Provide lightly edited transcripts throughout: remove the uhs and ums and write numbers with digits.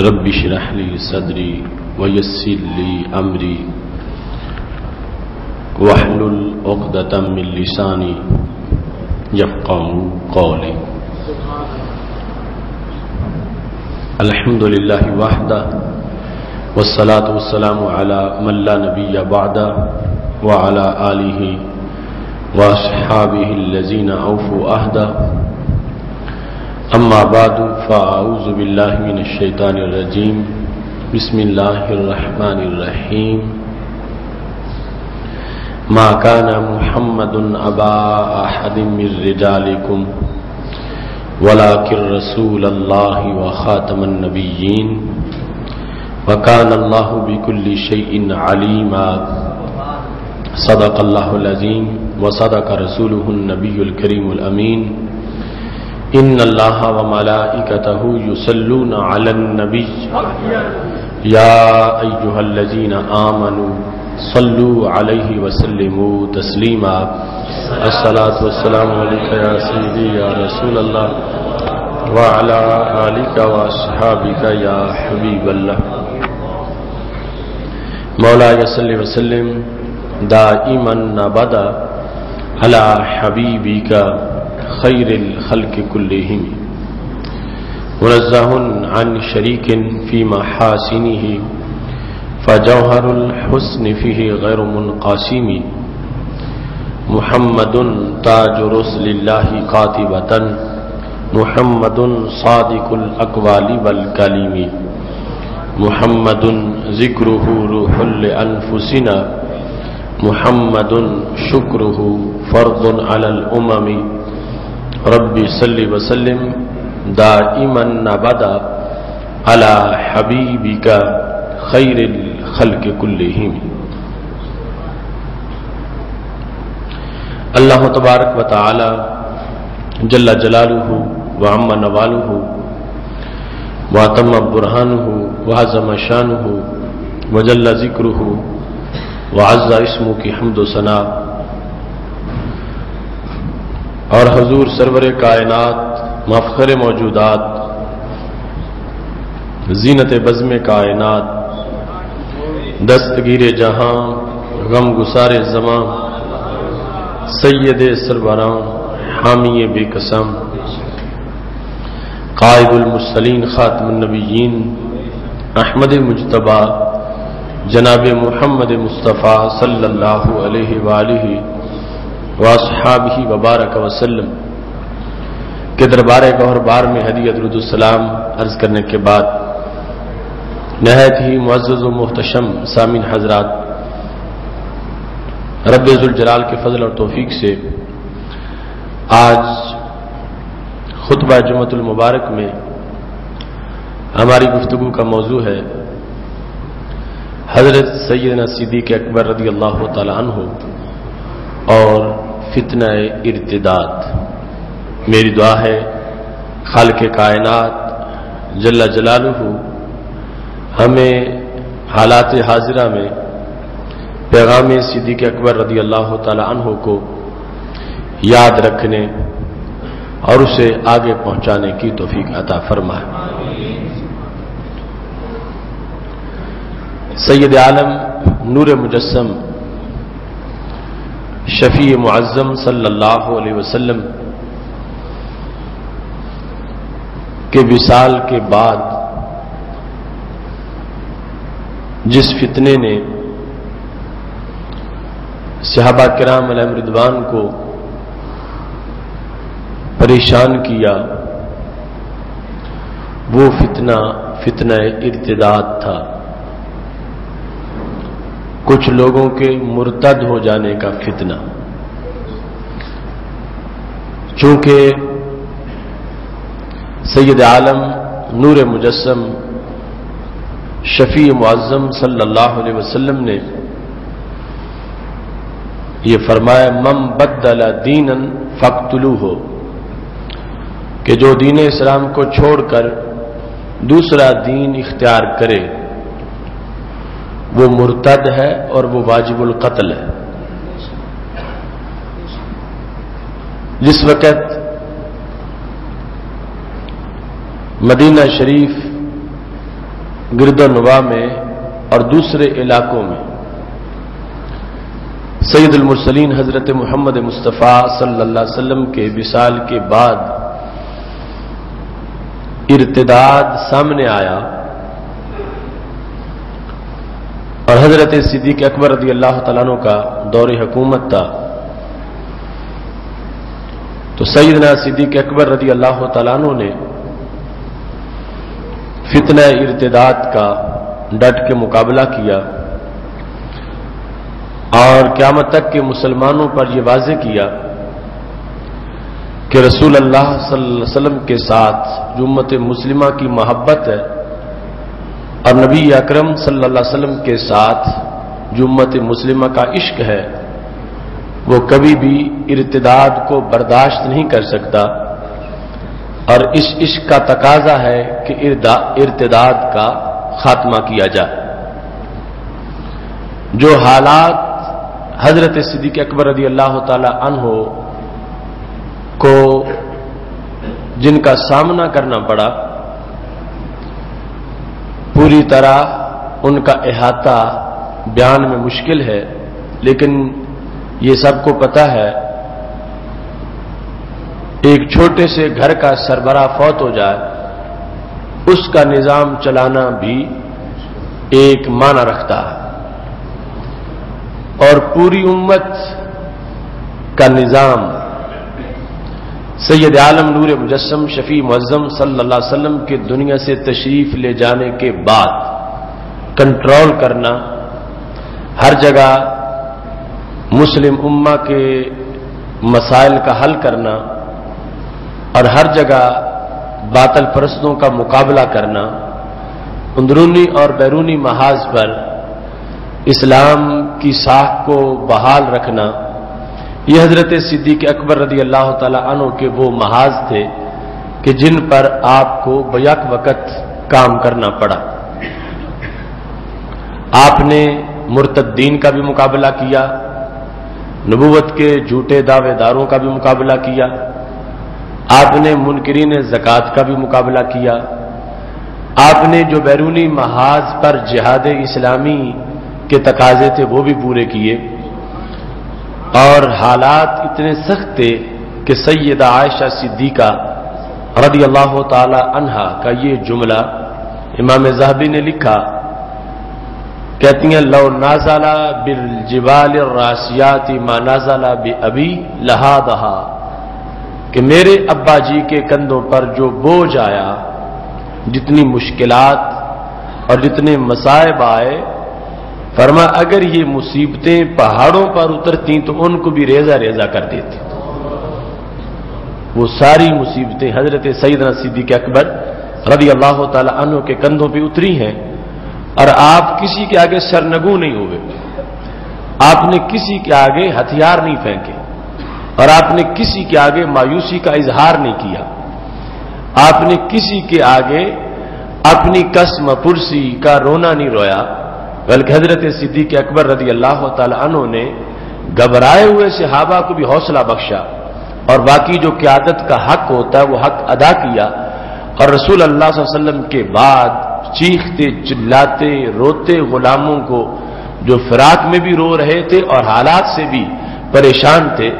رب اشرح لي صدري ويسر لي امري واحلل عقدة من لساني يفقهوا قولي. الحمد لله وحده والصلاة والسلام على من لا نبي بعده وعلى آله واصحابه الذين اوفوا عهده. اما بعد فاعوذ بالله من الشیطان الرجیم. بسم الله الرحمن الرحیم. ما كان محمد ابا احد من رجالكم ولكن رسول الله وخاتم النبيين وكان الله بكل شيء عليما. صدق الله العظيم وصدق رسوله النبي الكريم الأمين. ان الله وملائكته يصلون على النبي يا ايها الذين آمنوا صلوا عليه وسلموا تسليما. الصلاة والسلام عليك يا سيدي يا رسول الله وعلى آلك واصحابك يا حبيب الله. مولاي صل وسلم دائما ابدا على حبيبك خير الخلق كلهم منزه عن شريك في محاسنه فجوهر الحسن فيه غير منقسم. محمد تاج رسل الله قاطبة محمد صادق الأقوال والكلم محمد ذكره روح لأنفسنا محمد شكره فرض على الأمم. ربي صل وسلم دائما ابدا على حبيبك خير الخلق كلهم. اللہ تبارک و تعالی جل جلالہ وعم نوالہ واتم برہانہ وعظم شانہ وجل ذکرہ وعز اسمہ کی حمد و ثنا اور حضور سرور کائنات مفخر موجودات زینت بزم کائنات دستگیر جہاں غم گسار زماں سید سربراں حامی بے قسم قائد المرسلین خاتم النبیین احمد مجتبی جناب محمد مصطفیٰ صلی اللہ علیہ وآلہ واصحابہ وبارک وسلم کے دربار گوہر بار میں ہدیہ درود السلام عرض کرنے کے بعد نہایت ہی معزز و محتشم سامعین حضرات، رب ذوالجلال کے فضل اور توفیق سے آج خطبہ جمعۃ المبارک میں ہماری گفتگو کا موضوع ہے حضرت سیدنا صدیق اکبر رضی اللہ تعالی عنہ اور فتنہ ارتداد. میری دعا ہے خالق کائنات جل جلالہ ہمیں حالات حاضرہ میں پیغام صدیق اکبر رضی اللہ تعالی عنہ کو یاد رکھنے اور اسے آگے پہنچانے کی توفیق عطا فرمائے. سید عالم نور مجسم شفیع معظم صلی اللہ علیہ وسلم کے وصال کے بعد جس فتنے نے صحابہ کرام علیہم رضوان کو پریشان کیا وہ فتنہ ارتداد تھا. کچھ لوگوں کے مرتد ہو جانے کا فتنہ. چونکہ سید عالم نور مجسم شفیع معظم صلی اللہ علیہ وسلم نے یہ فرمایا من بدل دینا فاقتلوہ، کہ جو دین اسلام کو چھوڑ کر دوسرا دین اختیار کرے وہ مرتد ہے اور وہ واجب القتل ہے. جس وقت مدینہ شریف گرد و نواح میں اور دوسرے علاقوں میں سید المرسلین حضرت محمد مصطفیٰ صلی اللہ علیہ وسلم کے وصال کے بعد ارتداد سامنے آیا اور حضرت صدیق اکبر رضی اللہ تعالیٰ عنہ کا دور حکومت تھا، تو سیدنا صدیق اکبر رضی اللہ تعالیٰ عنہ نے فتنہ ارتداد کا ڈٹ کے مقابلہ کیا اور قیامت تک کے مسلمانوں پر یہ واضح کیا کہ رسول اللہ صلی اللہ علیہ وسلم کے ساتھ جو امت مسلمہ کی محبت ہے اور نبی اکرم صلی اللہ علیہ وسلم کے ساتھ جو امت مسلمہ کا عشق ہے وہ کبھی بھی ارتداد کو برداشت نہیں کر سکتا، اور اس عشق کا تقاضا ہے کہ ارتداد کا خاتمہ کیا جائے۔ جو حالات حضرت صدیق اکبر رضی اللہ تعالی عنہ کو جن کا سامنا کرنا پڑا، پوری طرح ان کا احاطہ بیان میں مشکل ہے، لیکن یہ سب کو پتہ ہے ایک چھوٹے سے گھر کا سربراہ فوت ہو جائے اس کا نظام چلانا بھی ایک معنی رکھتا ہے، اور پوری امت کا نظام سید عالم نور مجسم شفیع معظم صلی اللہ علیہ وسلم کے دنیا سے تشریف لے جانے کے بعد کنٹرول کرنا، ہر جگہ مسلم امہ کے مسائل کا حل کرنا اور ہر جگہ باطل پرستوں کا مقابلہ کرنا، اندرونی اور بیرونی محاذ پر اسلام کی ساکھ کو بحال رکھنا، یہ حضرت صدیق اکبر رضی اللہ تعالی عنہ کے وہ محاذ تھے کہ جن پر آپ کو بیک وقت کام کرنا پڑا۔ آپ نے مرتدین کا بھی مقابلہ کیا، نبوت کے جھوٹے دعوے داروں کا بھی مقابلہ کیا، آپ نے منکرین زکوٰۃ کا بھی مقابلہ کیا، آپ نے جو بیرونی محاذ پر جہاد اسلامی کے تقاضے تھے وہ بھی پورے کیے، اور حالات اتنے سخت تھے کہ سیدہ عائشہ صدیقہ رضی اللہ تعالی عنہا کا یہ جملہ امام ذہبی نے لکھا، کہتی ہیں لو نازل بالجبال الراسیات ما نازل بابی لہادہا، کہ میرے ابا جی کے کندھوں پر جو بوجھ آیا، جتنی مشکلات اور جتنے مصائب آئے، فرما اگر یہ مصیبتیں پہاڑوں پر اترتی تو ان کو بھی ریزہ ریزہ کر دیتی۔ وہ ساری مصیبتیں حضرت سیدنا صدیق اکبر رضی اللہ تعالی عنہ کے کندھوں پہ اتری ہیں، اور آپ کسی کے آگے سرنگو نہیں ہوئے، آپ نے کسی کے آگے ہتھیار نہیں پھینکے، اور آپ نے کسی کے آگے مایوسی کا اظہار نہیں کیا، آپ نے کسی کے آگے اپنی قسم پرسی کا رونا نہیں رویا، بلکہ حضرت صدیق اکبر رضی اللہ تعالی عنہ نے گھبرائے ہوئے صحابہ کو بھی حوصلہ بخشا، اور باقی جو قیادت کا حق ہوتا ہے وہ حق ادا کیا، اور رسول اللہ صلی اللہ علیہ وسلم کے بعد چیختے چلاتے روتے غلاموں کو جو فراق میں بھی رو رہے تھے اور حالات سے بھی پریشان تھے،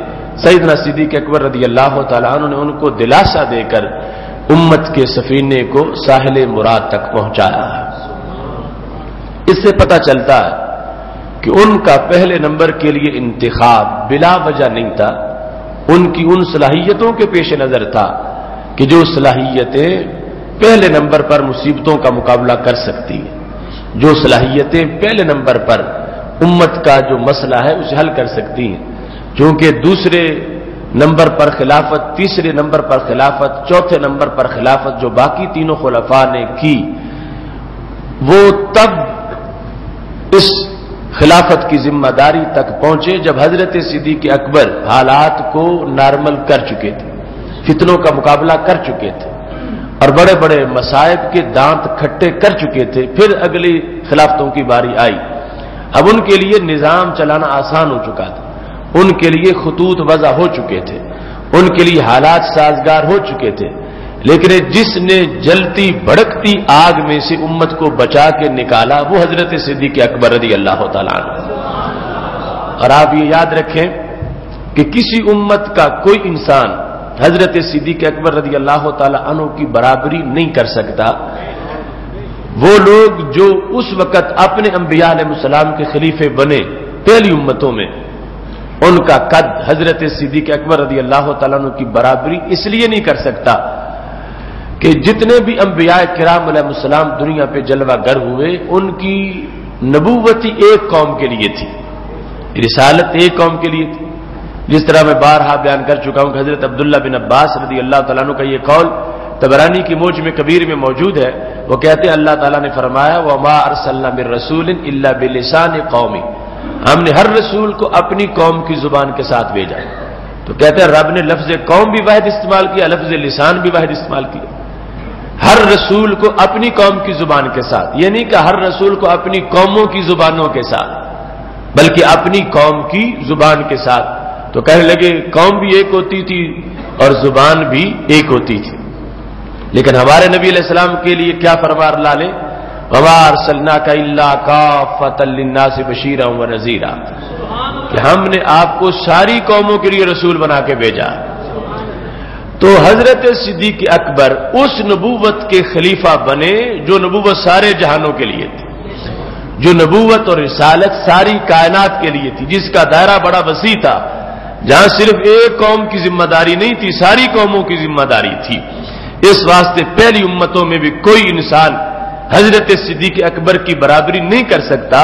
سیدنا صدیق اکبر رضی اللہ تعالیٰ عنہ نے ان کو دلاسا دے کر امت کے سفینے کو ساحل مراد تک پہنچایا ہے۔ اس سے پتہ چلتا ہے کہ ان کا پہلے نمبر کے لیے انتخاب بلا وجہ نہیں تھا، ان کی ان صلاحیتوں کے پیش نظر تھا کہ جو صلاحیتیں پہلے نمبر پر مصیبتوں کا مقابلہ کر سکتی ہیں، جو صلاحیتیں پہلے نمبر پر امت کا جو مسئلہ ہے اسے حل کر سکتی ہیں، چونکہ دوسرے نمبر پر خلافت، تیسرے نمبر پر خلافت، چوتھے نمبر پر خلافت جو باقی تینوں خلفاء نے کی، وہ تب اس خلافت کی ذمہ داری تک پہنچے جب حضرت صدیق اکبر حالات کو نارمل کر چکے تھے، فتنوں کا مقابلہ کر چکے تھے، اور بڑے بڑے مصائب کے دانت کھٹے کر چکے تھے۔ پھر اگلی خلافتوں کی باری آئی، اب ان کے لیے نظام چلانا آسان ہو چکا تھا، ان کے لیے خطوط وضع ہو چکے تھے، ان کے لیے حالات سازگار ہو چکے تھے، لیکن جس نے جلتی بھڑکتی آگ میں سے امت کو بچا کے نکالا وہ حضرت صدیق اکبر رضی اللہ تعالیٰ عنہ۔ اور آپ یہ یاد رکھیں کہ کسی امت کا کوئی انسان حضرت صدیق اکبر رضی اللہ تعالیٰ عنہ کی برابری نہیں کر سکتا۔ وہ لوگ جو اس وقت اپنے انبیاء علیہ السلام کے خلیفے بنے پہلی امتوں میں، ان کا قد حضرت صدیق اکبر رضی اللہ تعالیٰ عنہ کی برابری اس لیے نہیں کر سکتا کہ جتنے بھی انبیاء کرام علیہ السلام دنیا پہ جلوہ گر ہوئے، ان کی نبوت ایک قوم کے لیے تھی، رسالت ایک قوم کے لیے تھی۔ جس طرح میں بارہا بیان کر چکا ہوں کہ حضرت عبداللہ بن عباس رضی اللہ تعالیٰ عنہ کا یہ قول طبرانی کی موجم کبیر میں موجود ہے۔ وہ کہتے ہیں اللہ تعالیٰ نے فرمایا وَمَا أَرْسَلْنَا مِن رَّسُولٍ إِلَّا بِلِسَانِ قَوْمِهِ، ہم نے ہر رسول کو اپنی قوم کی زبان کے ساتھ بھیجا۔ تو کہتے ہیں رب نے لفظ قوم بھی واحد استعمال کیا، لفظ لسان بھی واحد استعمال کیا۔ ہر رسول کو اپنی قوم کی زبان کے ساتھ، یہ نہیں کہ ہر رسول کو اپنی قوموں کی زبانوں کے ساتھ، بلکہ اپنی قوم کی زبان کے ساتھ۔ تو کہنے لگے قوم بھی ایک ہوتی تھی اور زبان بھی ایک ہوتی تھی، لیکن ہمارے نبی علیہ السلام کے لیے کیا فرمان اللہ نے؟ وَمَا أَرْسَلْنَاكَ إِلَّا كَافَّةً لِلنَّاسِ بَشِيرًا وَنَذِيرًا، کہ ہم نے آپ کو ساری قوموں کے لیے رسول بنا کے بھیجا۔ تو حضرت صدیق اکبر اس نبوت کے خلیفہ بنے جو نبوت سارے جہانوں کے لیے تھی، جو نبوت اور رسالت ساری کائنات کے لیے تھی، جس کا دائرہ بڑا وسیع تھا، جہاں صرف ایک قوم کی ذمہ داری نہیں تھی، ساری قوموں کی ذمہ داری تھی۔ اس واسطے پہلی امتوں میں بھی کوئی انسان حضرت صدیق اکبر کی برابری نہیں کر سکتا،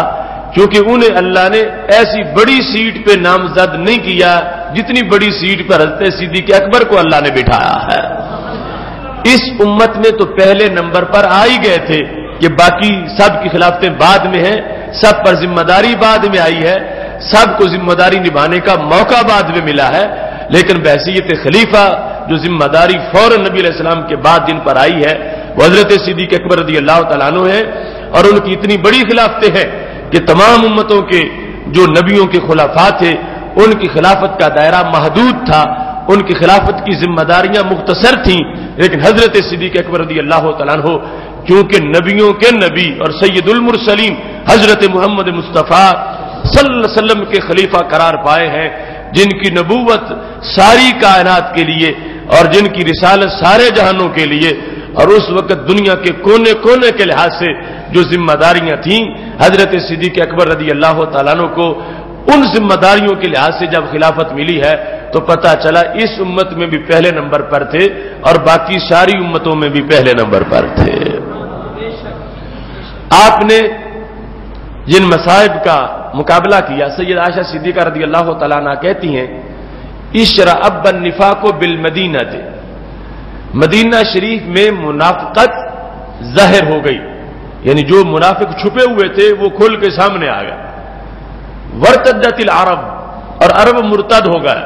کیونکہ انہیں اللہ نے ایسی بڑی سیٹ پہ نامزد نہیں کیا جتنی بڑی سیٹ پر حضرت صدیق اکبر کو اللہ نے بٹھایا ہے۔ اس امت میں تو پہلے نمبر پر آ ہی گئے تھے کہ باقی سب کی خلافتیں بعد میں ہیں، سب پر ذمہ داری بعد میں آئی ہے، سب کو ذمہ داری نبھانے کا موقع بعد میں ملا ہے، لیکن بحیثیت خلیفہ جو ذمہ داری فوراً نبی علیہ السلام کے بعد جن پر آئی ہے وہ حضرت صدیق اکبر رضی اللہ تعالیٰ عنہ ہے، اور ان کی اتنی بڑی خلافتیں ہیں کہ تمام امتوں کے جو نبیوں کے خلفاء تھے ان کی خلافت کا دائرہ محدود تھا، ان کی خلافت کی ذمہ داریاں مختصر تھیں، لیکن حضرت صدیق اکبر رضی اللہ تعالیٰ عنہ کیونکہ نبیوں کے نبی اور سید المرسلین حضرت محمد مصطفیٰ صلی اللہ علیہ وسلم کے خلیفہ قرار پائے ہیں، جن کی نبوت ساری کائنات کے لیے اور جن کی رسالت سارے جہانوں کے لیے، اور اس وقت دنیا کے کونے کونے کے لحاظ سے جو ذمہ داریاں تھیں، حضرت صدیق اکبر رضی اللہ تعالیٰ عنہ کو ان ذمہ داریوں کے لحاظ سے جب خلافت ملی ہے تو پتہ چلا اس امت میں بھی پہلے نمبر پر تھے اور باقی ساری امتوں میں بھی پہلے نمبر پر تھے۔ آپ نے جن مصائب کا مقابلہ کیا، سید عائشہ صدیقہ رضی اللہ تعالیٰ عنہ کہتی ہیں اشرأب النفاق بالمدینہ، مدینہ شریف میں منافقت ظاہر ہو گئی، یعنی جو منافق چھپے ہوئے تھے وہ کھل کے سامنے آ گئے۔ وارتدت العرب، اور عرب مرتد ہو گئے،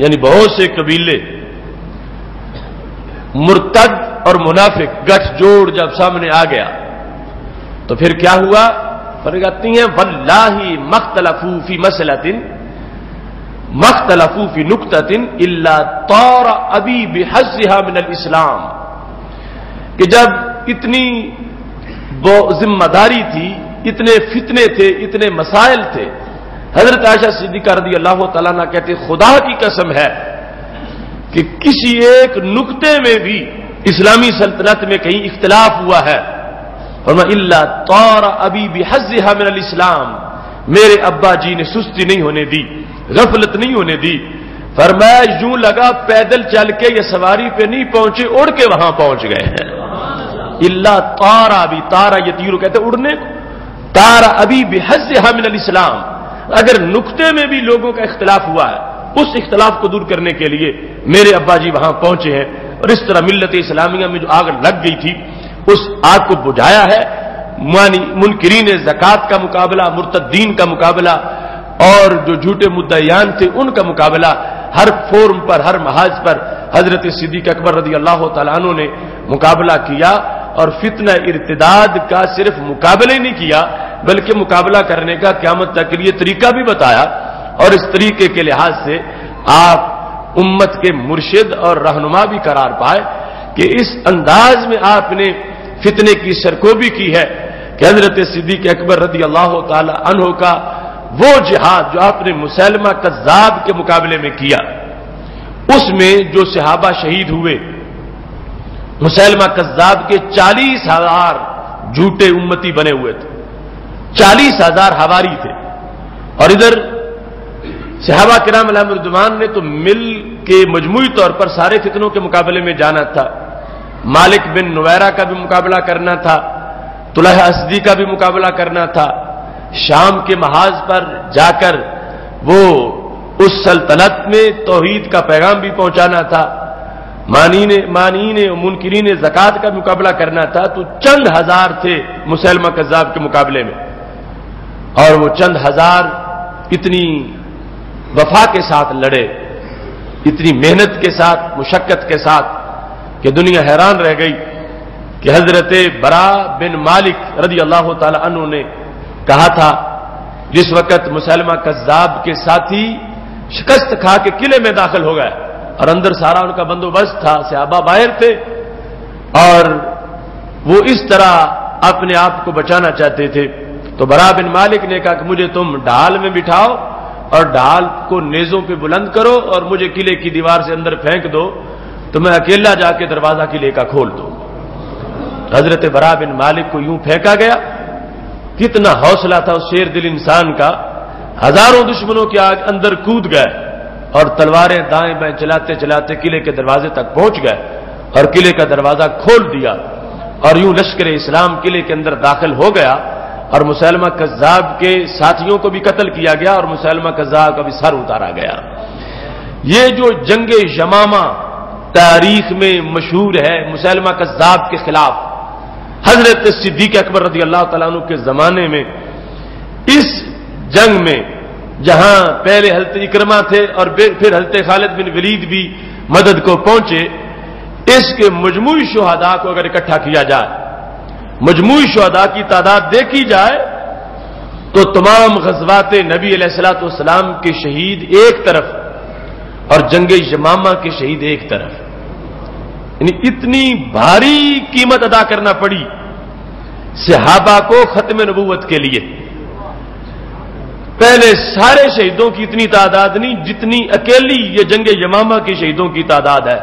یعنی بہت سے قبیلے مرتد اور منافق گٹھ جوڑ جب سامنے آ گیا تو پھر کیا ہوا؟ فرماتی ہیں واللہ مختلفوا فی مسئلۃ مختلفوا فی نکتۃ الا طار ابی بحظها من الاسلام، کہ جب اتنی ذمہ داری تھی، اتنے فتنے تھے، اتنے مسائل تھے، حضرت عائشہ صدیقہ رضی اللہ تعالیٰ عنہ کہتے خدا کی قسم ہے کہ کسی ایک نکتے میں بھی اسلامی سلطنت میں کہیں اختلاف ہوا ہے، فرمایا الا طار ابی بحظها من الاسلام، میرے ابا جی نے سستی نہیں ہونے دی، غفلت نہیں ہونے دی، فرمایا یوں لگا پیدل چل کے یا سواری پہ نہیں پہنچے، اڑ کے وہاں پہنچ گئے ہیں۔ الا طار ابی، طارا یہ تیرو کہتے اڑنے کو، طار ابی بحظها من الاسلام، اگر نقطے میں بھی لوگوں کا اختلاف ہوا ہے اس اختلاف کو دور کرنے کے لیے میرے ابا جی وہاں پہنچے ہیں، اور اس طرح ملت اسلامیہ میں جو آگ لگ گئی تھی اس آگ کو بجھایا ہے۔ منکرین زکوٰۃ کا مقابلہ، مرتدین کا مقابلہ، اور جو جھوٹے مدعیان تھے ان کا مقابلہ، ہر فورم پر، ہر محاذ پر حضرت صدیق اکبر رضی اللہ تعالیٰ عنہ نے مقابلہ کیا، اور فتنہ ارتداد کا صرف مقابلہ ہی نہیں کیا بلکہ مقابلہ کرنے کا قیامت تک کے لیے طریقہ بھی بتایا، اور اس طریقے کے لحاظ سے آپ امت کے مرشد اور رہنما بھی قرار پائے کہ اس انداز میں آپ نے فتنے کی سرکوبی کی ہے کہ حضرت صدیق اکبر رضی اللہ تعالی عنہ کا وہ جہاد جو آپ نے مسیلمہ کذاب کے مقابلے میں کیا، اس میں جو صحابہ شہید ہوئے، مسیلمہ کذاب کے 40,000 جھوٹے امتی بنے ہوئے تھے، 40,000 حواری تھے، اور ادھر صحابہ کرام علیہم رضوان نے تو مل کے مجموعی طور پر سارے فتنوں کے مقابلے میں جانا تھا۔ مالک بن نویرہ کا بھی مقابلہ کرنا تھا، طلحہ اسدی کا بھی مقابلہ کرنا تھا، شام کے محاذ پر جا کر وہ اس سلطنت میں توحید کا پیغام بھی پہنچانا تھا، مانین و منکرین زکات کا مقابلہ کرنا تھا۔ تو چند ہزار تھے مسیلمہ کذاب کے مقابلے میں، اور وہ چند ہزار اتنی وفا کے ساتھ لڑے، اتنی محنت کے ساتھ، مشقت کے ساتھ، کہ دنیا حیران رہ گئی کہ حضرت برا بن مالک رضی اللہ تعالی عنہ نے کہا تھا، جس وقت مسیلمہ کذاب کے ساتھی شکست کھا کے قلعے میں داخل ہو گئے اور اندر سارا ان کا بندوبست تھا، صحابہ باہر تھے، اور وہ اس طرح اپنے آپ کو بچانا چاہتے تھے، تو برا بن مالک نے کہا کہ مجھے تم ڈھال میں بٹھاؤ اور ڈھال کو نیزوں پہ بلند کرو اور مجھے قلعے کی دیوار سے اندر پھینک دو، تو میں اکیلا جا کے دروازہ قلعے کا کھول دوں۔ حضرت برا بن مالک کو یوں پھینکا گیا، کتنا حوصلہ تھا اس شیر دل انسان کا، ہزاروں دشمنوں کے اندر کود گئے اور تلواریں دائیں بائیں چلاتے چلاتے قلعے کے دروازے تک پہنچ گئے اور قلعے کا دروازہ کھول دیا، اور یوں لشکر اسلام قلعے کے اندر داخل ہو گیا، اور مسیلمہ کذاب کے ساتھیوں کو بھی قتل کیا گیا اور مسیلمہ کذاب کا بھی سر اتارا گیا۔ یہ جو جنگ یمامہ تاریخ میں مشہور ہے مسیلمہ کذاب کے خلاف، حضرت صدیق اکبر رضی اللہ تعالیٰ عنہ کے زمانے میں اس جنگ میں جہاں پہلے حضرت اکرمہ تھے اور پھر حضرت خالد بن ولید بھی مدد کو پہنچے، اس کے مجموعی شہداء کو اگر اکٹھا کیا جائے، مجموعی شہداء کی تعداد دیکھی جائے، تو تمام غزوات نبی علیہ الصلوۃ والسلام کے شہید ایک طرف اور جنگ یمامہ کے شہید ایک طرف، یعنی اتنی بھاری قیمت ادا کرنا پڑی صحابہ کو ختم نبوت کے لیے۔ پہلے سارے شہیدوں کی اتنی تعداد نہیں جتنی اکیلی یہ جنگ یمامہ کے شہیدوں کی تعداد ہے،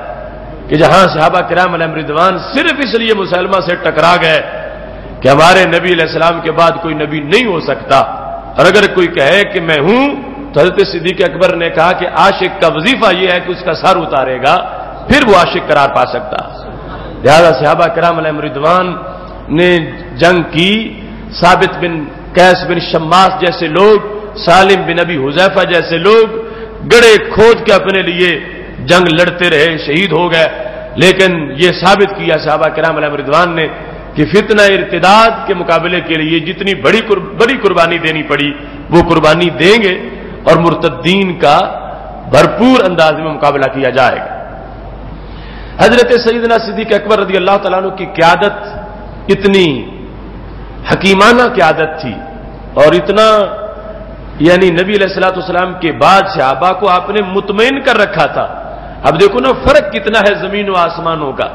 کہ جہاں صحابہ کرام علیہم رضوان صرف اس لیے مسیلمہ سے ٹکرا گئے کہ ہمارے نبی علیہ السلام کے بعد کوئی نبی نہیں ہو سکتا، اور اگر کوئی کہے کہ میں ہوں تو حضرت صدیق اکبر نے کہا کہ عاشق کا وظیفہ یہ ہے کہ اس کا سر اتارے گا پھر وہ عاشق قرار پا سکتا۔ لہذا صحابہ کرام علیہم رضوان نے جنگ کی، ثابت بن قیس بن شماس جیسے لوگ، سالم بن ابی حذیفہ جیسے لوگ گڑے کھود کے اپنے لیے جنگ لڑتے رہے، شہید ہو گئے، لیکن یہ ثابت کیا صحابہ کرام علیہم رضوان نے کہ فتنہ ارتداد کے مقابلے کے لیے جتنی بڑی قربانی دینی پڑی وہ قربانی دیں گے، اور مرتدین کا بھرپور انداز میں مقابلہ کیا جائے گا۔ حضرت سیدنا صدیق اکبر رضی اللہ تعالیٰ عنہ کی قیادت اتنی حکیمانہ قیادت تھی، اور اتنا یعنی نبی علیہ الصلوۃ والسلام کے بعد صحابہ کو آپ نے مطمئن کر رکھا تھا۔ اب دیکھو نا فرق کتنا ہے زمین و آسمانوں کا،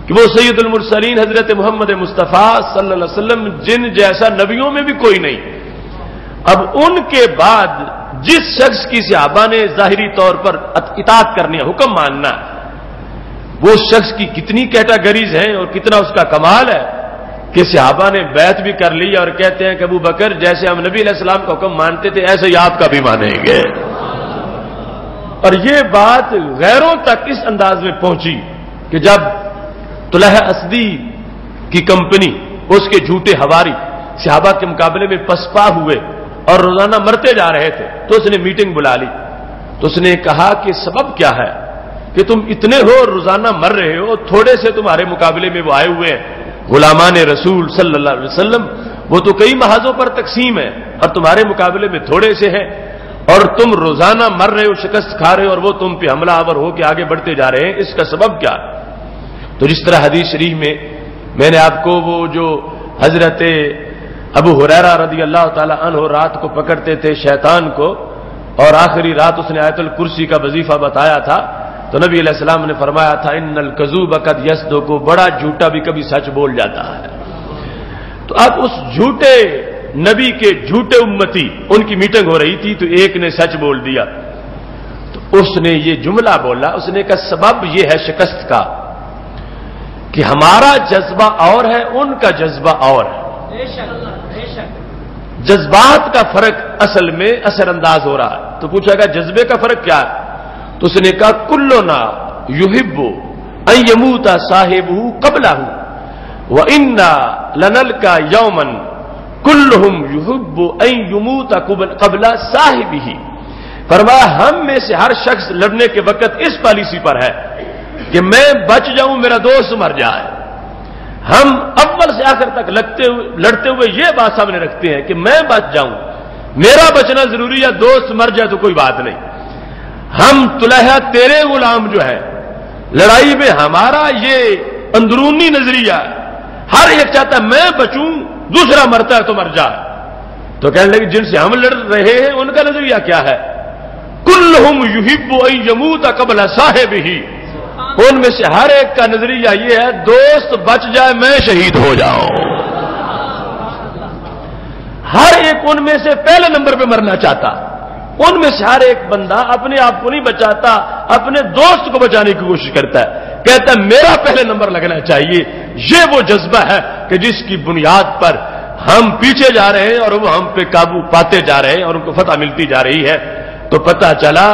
کہ وہ سید المرسلین حضرت محمد مصطفیٰ صلی اللہ علیہ وسلم جن جیسا نبیوں میں بھی کوئی نہیں، اب ان کے بعد جس شخص کی صحابہ نے ظاہری طور پر اطاعت کرنی ہے، حکم ماننا، وہ شخص کی کتنی کیٹاگریز ہیں اور کتنا اس کا کمال ہے کہ صحابہ نے بیعت بھی کر لی اور کہتے ہیں کہ ابو بکر جیسے ہم نبی علیہ السلام کا حکم مانتے تھے ایسے ہی آپ کا بھی مانیں گے۔ اور یہ بات غیروں تک اس انداز میں پہنچی کہ جب طلحہ اسدی کی کمپنی، اس کے جھوٹے حواری صحابہ کے مقابلے میں پسپا ہوئے اور روزانہ مرتے جا رہے تھے، تو اس نے میٹنگ بلا لی، تو اس نے کہا کہ سبب کیا ہے کہ تم اتنے ہو اور روزانہ مر رہے ہو، تھوڑے سے تمہارے مقابلے میں وہ آئے ہوئے ہیں غلامان رسول صلی اللہ علیہ وسلم، وہ تو کئی محاذوں پر تقسیم ہے اور تمہارے مقابلے میں تھوڑے سے ہیں، اور تم روزانہ مر رہے ہو، شکست کھا رہے ہو، اور وہ تم پہ حملہ آور ہو کے آگے بڑھتے جا رہے ہیں، اس کا سبب کیا؟ تو جس طرح حدیث شریف میں نے آپ کو وہ جو حضرت ابو ہریرہ رضی اللہ تعالی عنہ رات کو پکڑتے تھے شیطان کو، اور آخری رات اس نے آیت الکرسی کا وظیفہ بتایا تھا، تو نبی علیہ السلام نے فرمایا تھا ان الکذوب قد یصدق، کو بڑا جھوٹا بھی کبھی سچ بول جاتا ہے۔ تو اب اس جھوٹے نبی کے جھوٹے امتی، ان کی میٹنگ ہو رہی تھی تو ایک نے سچ بول دیا، تو اس نے یہ جملہ بولا، اس نے کہا سبب یہ ہے شکست کا کہ ہمارا جذبہ اور ہے، ان کا جذبہ اور ہے۔ جذبات کا فرق اصل میں اثر انداز ہو رہا ہے۔ تو پوچھا گیا جذبے کا فرق کیا ہے؟ تو اس نے کہا کلنا یحب ان یموت صاحبہ قبلہ وانا لنلقى یوما کلہم یحب ان یموت قبل صاحبہ۔ فرمایا ہم میں سے ہر شخص لڑنے کے وقت اس پالیسی پر ہے کہ میں بچ جاؤں میرا دوست مر جائے۔ ہم اول سے آخر تک لڑتے ہوئے یہ بات سامنے رکھتے ہیں کہ میں بچ جاؤں، میرا بچنا ضروری ہے، دوست مر جائے تو کوئی بات نہیں۔ ہم طلحہ تیرے غلام جو ہے، لڑائی میں ہمارا یہ اندرونی نظریہ ہے، ہر ایک چاہتا ہے میں بچوں، دوسرا مرتا ہے تو مر جائے۔ تو کہنے لگے جن سے ہم لڑ رہے ہیں ان کا نظریہ کیا ہے؟ کلہم یحب ان یموت قبل صاحبہ، ان میں سے ہر ایک کا نظریہ یہ ہے دوست بچ جائے میں شہید ہو جاؤں۔ ہر ایک ان میں سے پہلے نمبر پہ مرنا چاہتا، ان میں سے ہر ایک بندہ اپنے آپ کو نہیں بچاتا، اپنے دوست کو بچانے کی کوشش کرتا ہے، کہتا ہے میرا پہلے نمبر لگنا چاہیے۔ یہ وہ جذبہ ہے کہ جس کی بنیاد پر ہم پیچھے جا رہے ہیں اور وہ ہم پہ قابو پاتے جا رہے ہیں اور ان کو فتح ملتی جا رہی ہے۔ تو پتہ چلا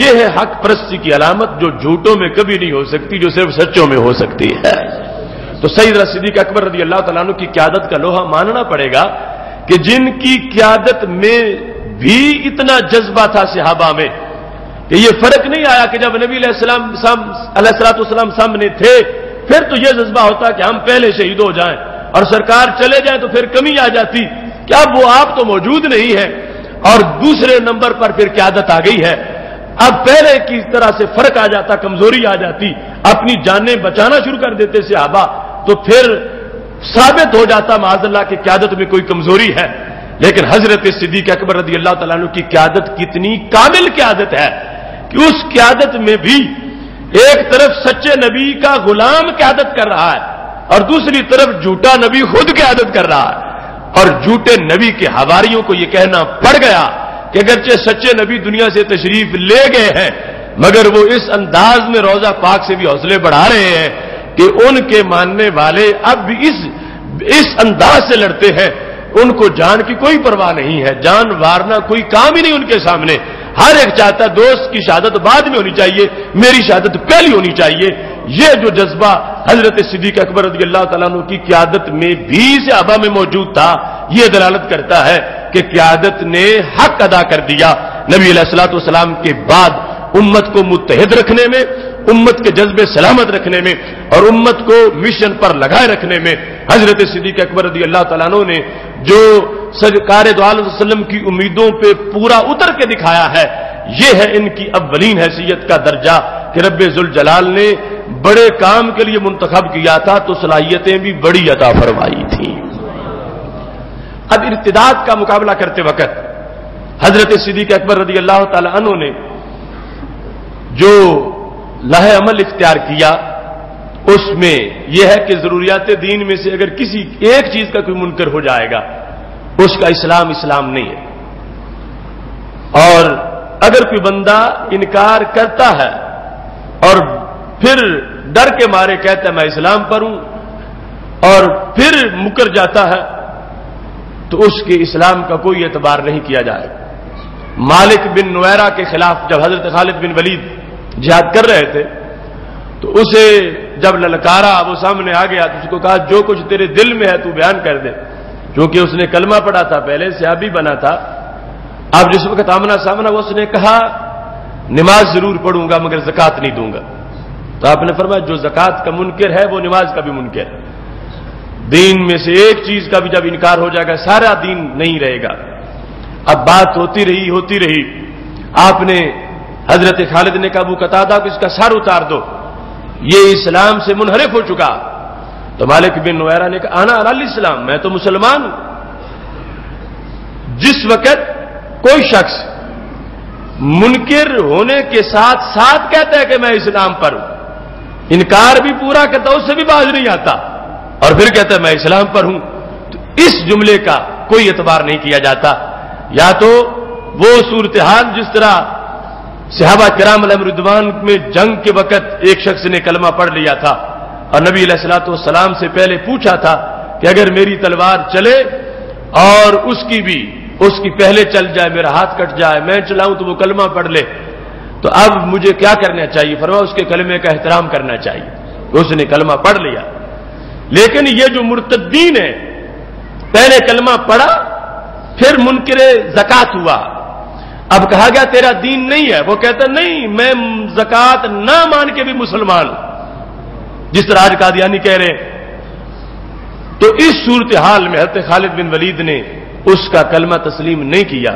یہ ہے حق پرستی کی علامت جو جھوٹوں میں کبھی نہیں ہو سکتی، جو صرف سچوں میں ہو سکتی ہے۔ تو سیدنا صدیق اکبر رضی اللہ تعالیٰ عنہ کی قیادت کا لوہا ماننا پڑے گا کہ جن کی قیادت میں بھی اتنا جذبہ تھا صحابہ میں کہ یہ فرق نہیں آیا کہ جب نبی علیہ السلام سامنے تھے پھر تو یہ جذبہ ہوتا کہ ہم پہلے شہید ہو جائیں اور سرکار چلے جائیں تو پھر کمی آ جاتی، کیا وہ آپ تو موجود نہیں ہے اور دوسرے نمبر پر پھر قیادت آ گئی ہے۔ اب پہلے کی طرح سے فرق آ جاتا، کمزوری آ جاتی، اپنی جانیں بچانا شروع کر دیتے صحابہ، تو پھر ثابت ہو جاتا معاذ اللہ کہ قیادت میں کوئی کمزوری ہے۔ لیکن حضرت صدیق اکبر رضی اللہ تعالیٰ عنہ کی قیادت کتنی کامل قیادت ہے کہ اس قیادت میں بھی ایک طرف سچے نبی کا غلام قیادت کر رہا ہے اور دوسری طرف جھوٹا نبی خود قیادت کر رہا ہے، اور جھوٹے نبی کے حواریوں کو یہ کہنا پڑ گیا کہ اگرچہ سچے نبی دنیا سے تشریف لے گئے ہیں مگر وہ اس انداز میں روضہ پاک سے بھی حوصلے بڑھا رہے ہیں کہ ان کے ماننے والے اب بھی اس انداز سے لڑتے ہیں، ان کو جان کی کوئی پرواہ نہیں ہے، جان وارنا کوئی کام ہی نہیں ان کے سامنے۔ ہر ایک چاہتا ہے دوست کی شہادت بعد میں ہونی چاہیے، میری شہادت پہلی ہونی چاہیے۔ یہ جو جذبہ حضرت صدیق اکبر رضی اللہ تعالیٰ عنہ کی قیادت میں بھی صحابہ میں موجود تھا، یہ دلالت کرتا ہے کہ قیادت نے حق ادا کر دیا۔ نبی علیہ الصلوۃ والسلام کے بعد امت کو متحد رکھنے میں، امت کے جذبے سلامت رکھنے میں اور امت کو مشن پر لگائے رکھنے میں حضرت صدیق اکبر رضی اللہ تعالیٰ عنہ نے جو سرکار دو عالم صلی اللہ علیہ وسلم کی امیدوں پہ پورا اتر کے دکھایا ہے، یہ ہے ان کی اولین حیثیت کا درجہ کہ رب ذوالجلال نے بڑے کام کے لیے منتخب کیا تھا تو صلاحیتیں بھی بڑی عطا فرمائی تھیں۔ اب ارتداد کا مقابلہ کرتے وقت حضرت صدیق اکبر رضی اللہ تعالی عنہ نے جو لاہ عمل اختیار کیا اس میں یہ ہے کہ ضروریات دین میں سے اگر کسی ایک چیز کا کوئی منکر ہو جائے گا اس کا اسلام نہیں ہے، اور اگر کوئی بندہ انکار کرتا ہے اور پھر ڈر کے مارے کہتا ہے میں اسلام پر ہوں اور پھر مکر جاتا ہے تو اس کے اسلام کا کوئی اعتبار نہیں کیا جائے۔ مالک بن نویرہ کے خلاف جب حضرت خالد بن ولید جہاد کر رہے تھے تو اسے جب للکارا وہ سامنے آ گیا تو اس کو کہا جو کچھ تیرے دل میں ہے تو بیان کر دے، کیونکہ اس نے کلمہ پڑھا تھا، پہلے صحابی بنا تھا۔ اب جس وقت آمنا سامنا اس نے کہا نماز ضرور پڑھوں گا مگر زکات نہیں دوں گا، تو آپ نے فرمایا جو زکات کا منکر ہے وہ نماز کا بھی منکر ہے۔ دین میں سے ایک چیز کا بھی جب انکار ہو جائے گا سارا دین نہیں رہے گا۔ اب بات ہوتی رہی، آپ نے حضرت خالد نے کہا ابو قتادہ کو اس کا سر اتار دو، یہ اسلام سے منحرف ہو چکا۔ تو مالک بن نویرہ نے کہا انا علی الاسلام، میں تو مسلمان ہوں۔ جس وقت کوئی شخص منکر ہونے کے ساتھ ساتھ کہتا ہے کہ میں اسلام پر ہوں، انکار بھی پورا کرتا، اس سے بھی باز نہیں آتا، اور پھر کہتا ہے میں اسلام پر ہوں. تو اس جملے کا کوئی اعتبار نہیں کیا جاتا. یا تو وہ صورتحال جس طرح صحابہ کرام علیہم رضوان میں جنگ کے وقت ایک شخص نے کلمہ پڑھ لیا تھا اور نبی علیہ الصلوۃ والسلام سے پہلے پوچھا تھا کہ اگر میری تلوار چلے اور اس کی پہلے چل جائے، میرا ہاتھ کٹ جائے، میں چلاؤں تو وہ کلمہ پڑھ لے، تو اب مجھے کیا کرنا چاہیے؟ فرمایا اس کے کلمے کا احترام کرنا چاہیے. اس نے کلمہ پڑھ لیا. لیکن یہ جو مرتدین ہے، پہلے کلمہ پڑھا پھر منکر زکات ہوا، اب کہا گیا تیرا دین نہیں ہے، وہ کہتا نہیں میں زکات نہ مان کے بھی مسلمان ہوں، جس طرح آج قادیانی کہہ رہے ہیں. تو اس صورتحال میں حضرت خالد بن ولید نے اس کا کلمہ تسلیم نہیں کیا،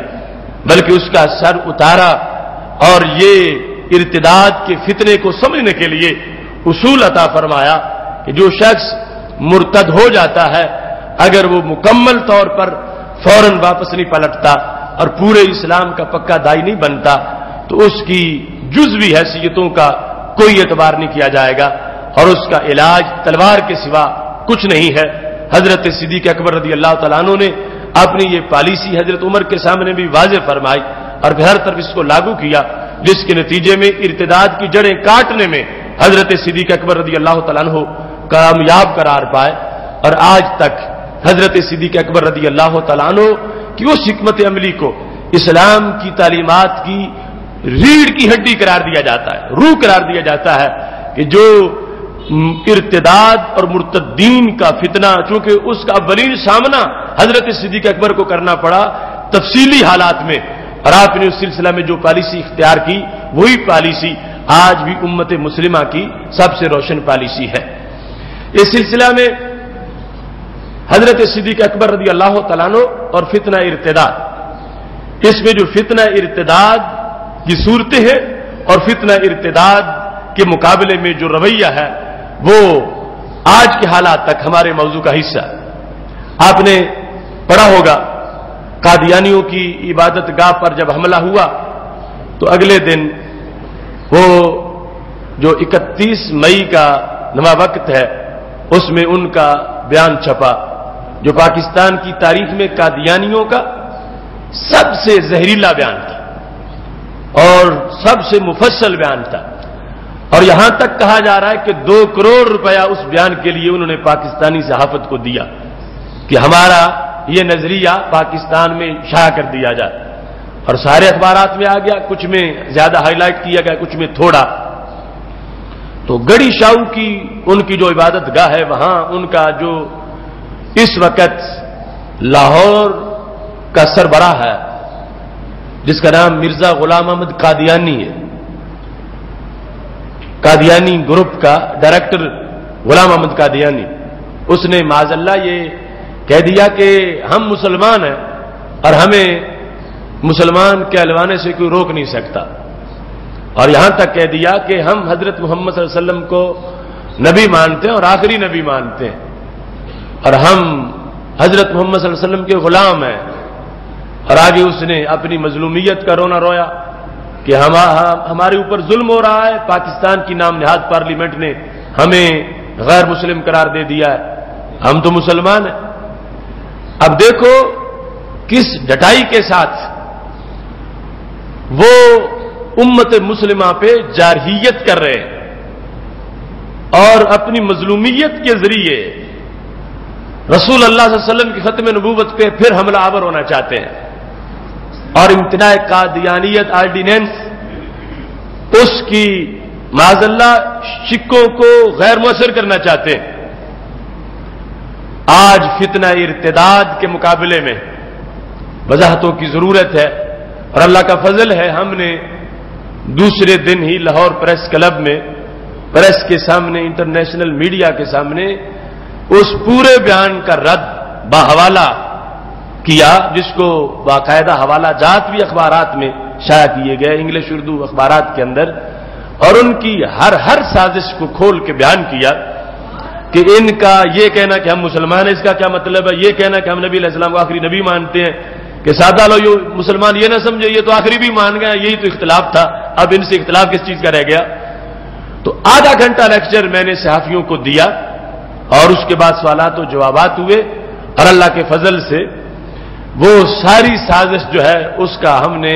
بلکہ اس کا سر اتارا اور یہ ارتداد کے فتنے کو سمجھنے کے لیے اصول عطا فرمایا کہ جو شخص مرتد ہو جاتا ہے، اگر وہ مکمل طور پر فوراً واپس نہیں پلٹتا اور پورے اسلام کا پکا دائی نہیں بنتا، تو اس کی جزوی حیثیتوں کا کوئی اعتبار نہیں کیا جائے گا، اور اس کا علاج تلوار کے سوا کچھ نہیں ہے. حضرت صدیق اکبر رضی اللہ تعالیٰ عنہ نے اپنی یہ پالیسی حضرت عمر کے سامنے بھی واضح فرمائی اور ہر طرف اس کو لاگو کیا، جس کے نتیجے میں ارتداد کی جڑیں کاٹنے میں حضرت صدیق اکبر رضی اللہ تعالیٰ عنہ کامیاب قرار پائے. اور آج تک حضرت صدیق اکبر رضی اللہ تعالیٰ عنہ کہ اس حکمت عملی کو اسلام کی تعلیمات کی ریڑھ کی ہڈی قرار دیا جاتا ہے، روح قرار دیا جاتا ہے، کہ جو ارتداد اور مرتدین کا فتنہ، چونکہ اس کا اولین سامنا حضرت صدیق اکبر کو کرنا پڑا تفصیلی حالات میں، اور آپ نے اس سلسلہ میں جو پالیسی اختیار کی وہی پالیسی آج بھی امت مسلمہ کی سب سے روشن پالیسی ہے. اس سلسلہ میں حضرت صدیق اکبر رضی اللہ تعالیٰ عنہ اور فتنہ ارتداد، اس میں جو فتنہ ارتداد کی صورتیں ہیں اور فتنہ ارتداد کے مقابلے میں جو رویہ ہے وہ آج کے حالات تک ہمارے موضوع کا حصہ. آپ نے پڑھا ہوگا قادیانیوں کی عبادت گاہ پر جب حملہ ہوا تو اگلے دن وہ جو 31 مئی کا نواں وقت ہے اس میں ان کا بیان چھپا، جو پاکستان کی تاریخ میں قادیانیوں کا سب سے زہریلا بیان تھا اور سب سے مفصل بیان تھا. اور یہاں تک کہا جا رہا ہے کہ 2 کروڑ روپیہ اس بیان کے لیے انہوں نے پاکستانی صحافت کو دیا کہ ہمارا یہ نظریہ پاکستان میں شائع کر دیا جائے. اور سارے اخبارات میں آ گیا، کچھ میں زیادہ ہائی لائٹ کیا گیا، کچھ میں تھوڑا. تو گڑی شاہو کی ان کی جو عبادت گاہ ہے وہاں ان کا جو اس وقت لاہور کا سربراہ ہے جس کا نام مرزا غلام احمد قادیانی ہے، قادیانی گروپ کا ڈائریکٹر غلام احمد قادیانی، اس نے معاذ اللہ یہ کہہ دیا کہ ہم مسلمان ہیں اور ہمیں مسلمان کہلوانے سے کوئی روک نہیں سکتا، اور یہاں تک کہہ دیا کہ ہم حضرت محمد صلی اللہ علیہ وسلم کو نبی مانتے ہیں اور آخری نبی مانتے ہیں، اور ہم حضرت محمد صلی اللہ علیہ وسلم کے غلام ہیں. اور آگے اس نے اپنی مظلومیت کا رونا رویا کہ ہمارے اوپر ظلم ہو رہا ہے، پاکستان کی نام نہاد پارلیمنٹ نے ہمیں غیر مسلم قرار دے دیا ہے، ہم تو مسلمان ہیں. اب دیکھو کس ڈٹائی کے ساتھ وہ امت مسلمہ پہ جارحیت کر رہے ہیں اور اپنی مظلومیت کے ذریعے رسول اللہ صلی اللہ علیہ وسلم کی ختم نبوت پہ پھر حملہ آور ہونا چاہتے ہیں، اور امتناع قادیانیت آرڈیننس اس کی معاذ اللہ شکوں کو غیر مؤثر کرنا چاہتے ہیں. آج فتنہ ارتداد کے مقابلے میں وضاحتوں کی ضرورت ہے، اور اللہ کا فضل ہے ہم نے دوسرے دن ہی لاہور پریس کلب میں پریس کے سامنے، انٹرنیشنل میڈیا کے سامنے اس پورے بیان کا رد باحوالہ کیا، جس کو باقاعدہ حوالہ جات بھی اخبارات میں شائع کیے گئے، انگلش اردو اخبارات کے اندر، اور ان کی ہر سازش کو کھول کے بیان کیا کہ ان کا یہ کہنا کہ ہم مسلمان ہیں اس کا کیا مطلب ہے، یہ کہنا کہ ہم نبی علیہ السلام کو آخری نبی مانتے ہیں کہ سادہ لو یہ مسلمان یہ نہ سمجھے یہ تو آخری بھی مان گئے، یہی تو اختلاف تھا، اب ان سے اختلاف کس چیز کا رہ گیا؟ تو آدھا گھنٹہ لیکچر میں نے صحافیوں کو دیا اور اس کے بعد سوالات و جوابات ہوئے، اور اللہ کے فضل سے وہ ساری سازش جو ہے اس کا ہم نے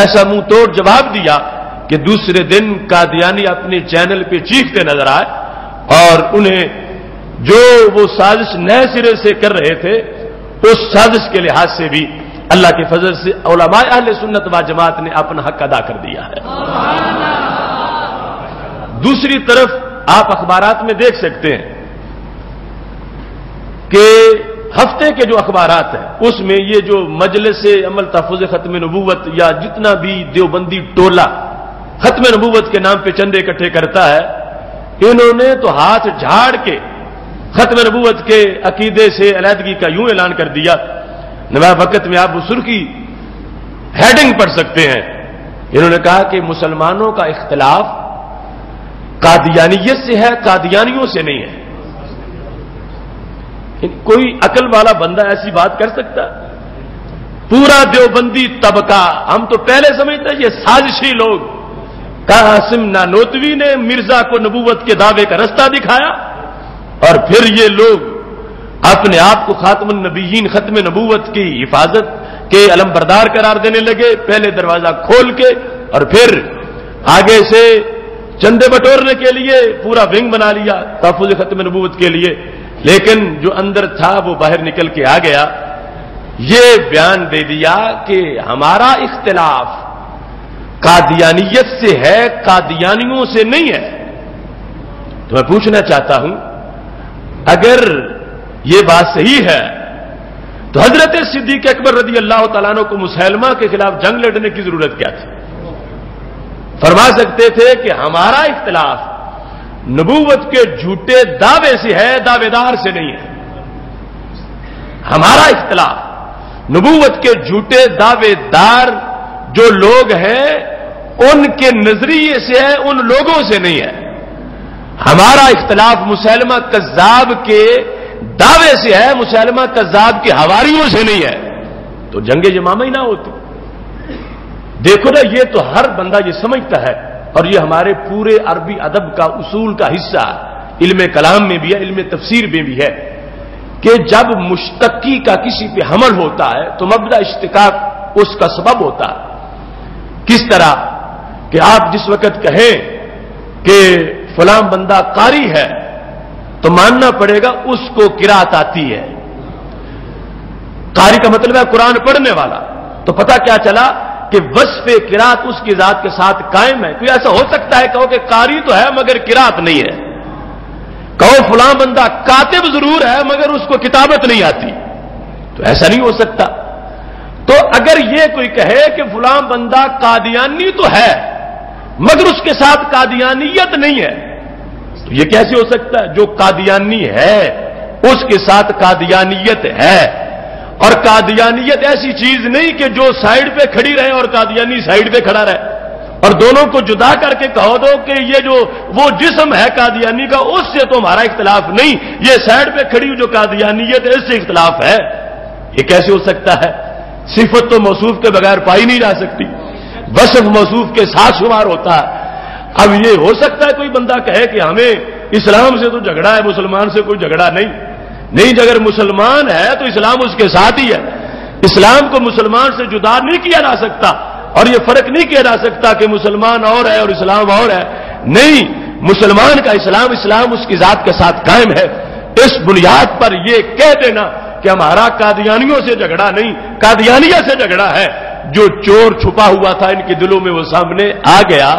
ایسا منہ توڑ جواب دیا کہ دوسرے دن قادیانی اپنے چینل پہ چیختے نظر آئے، اور انہیں جو وہ سازش نئے سرے سے کر رہے تھے اس سازش کے لحاظ سے بھی اللہ کے فضل سے علماء اہل سنت و جماعت نے اپنا حق ادا کر دیا ہے۔ دوسری طرف آپ اخبارات میں دیکھ سکتے ہیں کہ ہفتے کے جو اخبارات ہیں اس میں یہ جو مجلس عمل تحفظ ختم نبوت یا جتنا بھی دیوبندی ٹولہ ختم نبوت کے نام پہ چندے اکٹھے کرتا ہے، انہوں نے تو ہاتھ جھاڑ کے ختم نبوت کے عقیدے سے علیحدگی کا یوں اعلان کر دیا، نواب وقت میں آپ وہ سرخی ہیڈنگ پڑھ سکتے ہیں۔ انہوں نے کہا کہ مسلمانوں کا اختلاف قادیانیت سے ہے، قادیانیوں سے نہیں ہے۔ کوئی عقل والا بندہ ایسی بات کر سکتا؟ پورا دیوبندی طبقہ، ہم تو پہلے سمجھتے ہیں یہ سازشی لوگ، قاسم نانوتوی نے مرزا کو نبوت کے دعوے کا رستہ دکھایا اور پھر یہ لوگ اپنے آپ کو خاتم النبیین ختم نبوت کی حفاظت کے علم بردار قرار دینے لگے، پہلے دروازہ کھول کے اور پھر آگے سے چندے بٹورنے کے لیے پورا ونگ بنا لیا تحفظ ختم نبوت کے لیے، لیکن جو اندر تھا وہ باہر نکل کے آ گیا۔ یہ بیان دے دیا کہ ہمارا اختلاف قادیانیت سے ہے، قادیانیوں سے نہیں ہے۔ تو میں پوچھنا چاہتا ہوں اگر یہ بات صحیح ہے تو حضرت صدیق اکبر رضی اللہ تعالیٰ عنہ کو مسیلمہ کے خلاف جنگ لڑنے کی ضرورت کیا تھی؟ فرما سکتے تھے کہ ہمارا اختلاف نبوت کے جھوٹے دعوے سے ہے، دعوے دار سے نہیں ہے۔ ہمارا اختلاف نبوت کے جھوٹے دعوے دار جو لوگ ہیں ان کے نظریے سے ہے، ان لوگوں سے نہیں ہے۔ ہمارا اختلاف مسیلمہ کذاب کے دعوے سے ہے، مسیلمہ کذاب کے حواریوں سے نہیں ہے، تو جنگ یمامہ ہی نہ ہوتی۔ دیکھو نا، یہ تو ہر بندہ یہ سمجھتا ہے، اور یہ ہمارے پورے عربی ادب کا اصول کا حصہ علم کلام میں بھی ہے، علم تفسیر میں بھی ہے کہ جب مشتقی کا کسی پہ حمل ہوتا ہے تو مبدا اشتقاق اس کا سبب ہوتا ہے۔ کس طرح کہ آپ جس وقت کہیں کہ فلاں بندہ قاری ہے تو ماننا پڑے گا اس کو قرات آتی ہے۔ قاری کا مطلب ہے قرآن پڑھنے والا، تو پتہ کیا چلا کہ وصف قرات اس کی ذات کے ساتھ قائم ہے۔ کوئی ایسا ہو سکتا ہے کہو کہ قاری تو ہے مگر قرات نہیں ہے، کہو فلاں بندہ کاتب ضرور ہے مگر اس کو کتابت نہیں آتی، تو ایسا نہیں ہو سکتا۔ تو اگر یہ کوئی کہے کہ فلاں بندہ قادیانی تو ہے مگر اس کے ساتھ قادیانیت نہیں ہے، تو یہ کیسے ہو سکتا ہے؟ جو قادیانی ہے اس کے ساتھ قادیانیت ہے، اور قادیانیت ایسی چیز نہیں کہ جو سائیڈ پہ کھڑی رہے اور قادیانی سائیڈ پہ کھڑا رہے، اور دونوں کو جدا کر کے کہو دو کہ یہ جو وہ جسم ہے قادیانی کا اس سے تو ہمارا اختلاف نہیں، یہ سائیڈ پہ کھڑی جو قادیانیت ہے اس سے اختلاف ہے۔ یہ کیسے ہو سکتا ہے؟ صفت تو موصوف کے بغیر پائی نہیں جا سکتی، وصف موصوف کے ساتھ شمار ہوتا ہے۔ اب یہ ہو سکتا ہے کوئی بندہ کہے کہ ہمیں اسلام سے تو جھگڑا ہے، مسلمان سے کوئی جھگڑا نہیں اگر مسلمان ہے تو اسلام اس کے ساتھ ہی ہے، اسلام کو مسلمان سے جدا نہیں کیا جا سکتا، اور یہ فرق نہیں کیا جا سکتا کہ مسلمان اور ہے اور اسلام اور ہے، نہیں، مسلمان کا اسلام اس کی ذات کے ساتھ قائم ہے۔ اس بنیاد پر یہ کہہ دینا کہ ہمارا قادیانیوں سے جھگڑا نہیں، قادیانیہ سے جھگڑا ہے، جو چور چھپا ہوا تھا ان کے دلوں میں وہ سامنے آ گیا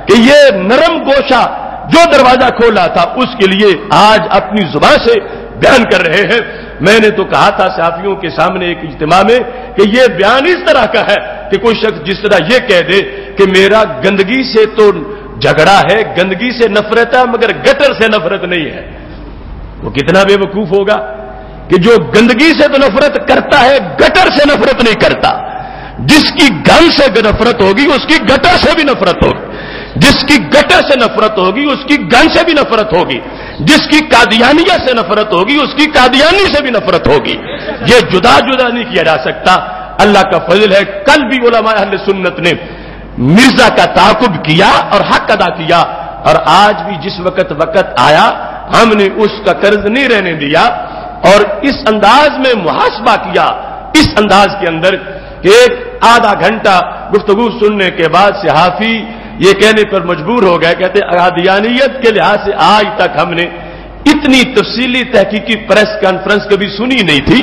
کہ یہ نرم گوشہ جو دروازہ کھولا تھا اس کے لیے آج اپنی زبان سے بیان کر رہے ہیں۔ میں نے تو کہا تھا صحافیوں کے سامنے ایک اجتماع میں کہ یہ بیان اس طرح کا ہے کہ کوئی شخص جس طرح یہ کہہ دے کہ میرا گندگی سے تو جھگڑا ہے، گندگی سے نفرت ہے مگر گٹر سے نفرت نہیں ہے، وہ کتنا بے وقوف ہوگا کہ جو گندگی سے تو نفرت کرتا ہے گٹر سے نفرت نہیں کرتا۔ جس کی گند سے نفرت ہوگی اس کی گٹر سے بھی نفرت ہوگی، جس کی گٹر سے نفرت ہوگی اس کی گند سے بھی نفرت ہوگی، جس کی قادیانیت سے نفرت ہوگی اس کی قادیانی سے بھی نفرت ہوگی۔ یہ جدا جدا نہیں کیا جا سکتا۔ اللہ کا فضل ہے کل بھی علماء اہل سنت نے مرزا کا تعاقب کیا اور حق ادا کیا، اور آج بھی جس وقت آیا ہم نے اس کا قرض نہیں رہنے دیا، اور اس انداز میں محاسبہ کیا، اس انداز کے اندر کہ ایک آدھا گھنٹہ گفتگو سننے کے بعد صحافی یہ کہنے پر مجبور ہو گئے، کہتے قادیانیت کے لحاظ سے آج تک ہم نے اتنی تفصیلی تحقیقی پریس کانفرنس کبھی سنی نہیں تھی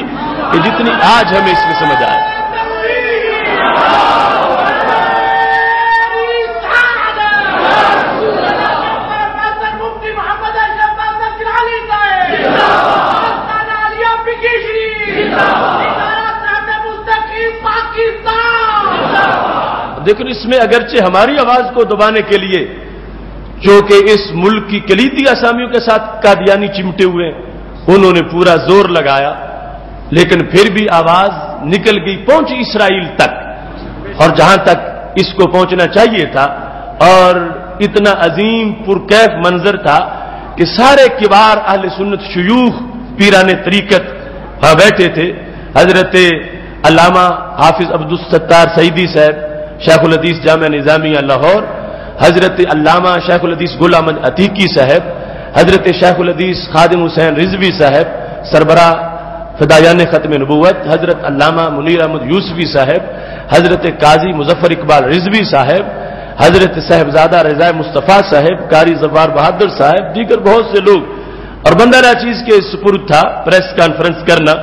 کہ جتنی آج ہمیں اس میں سمجھ آئے۔ لیکن اس میں اگرچہ ہماری آواز کو دبانے کے لیے جو کہ اس ملک کی کلیدی اسامیوں کے ساتھ قادیانی چمٹے ہوئے ہیں، انہوں نے پورا زور لگایا، لیکن پھر بھی آواز نکل گئی، پہنچی اسرائیل تک، اور جہاں تک اس کو پہنچنا چاہیے تھا، اور اتنا عظیم پرکیف منظر تھا کہ سارے کبار اہل سنت شیوخ پیران طریقت وہاں بیٹھے تھے، حضرت علامہ حافظ عبدالستار سعیدی صاحب شیخ الحدیث جامعہ نظامیہ لاہور، حضرت علامہ شیخ الحدیث غلام عتیقی صاحب، حضرت شیخ الحدیث خادم حسین رضوی صاحب سربراہ فدایان ختم نبوت، حضرت علامہ منیر احمد یوسفی صاحب، حضرت قاضی مظفر اقبال رضوی صاحب، حضرت صاحبزادہ رضا مصطفیٰ صاحب، قاری زوار بہادر صاحب، دیگر بہت سے لوگ، اور بندہ چیز کے سپرد تھا پریس کانفرنس کرنا،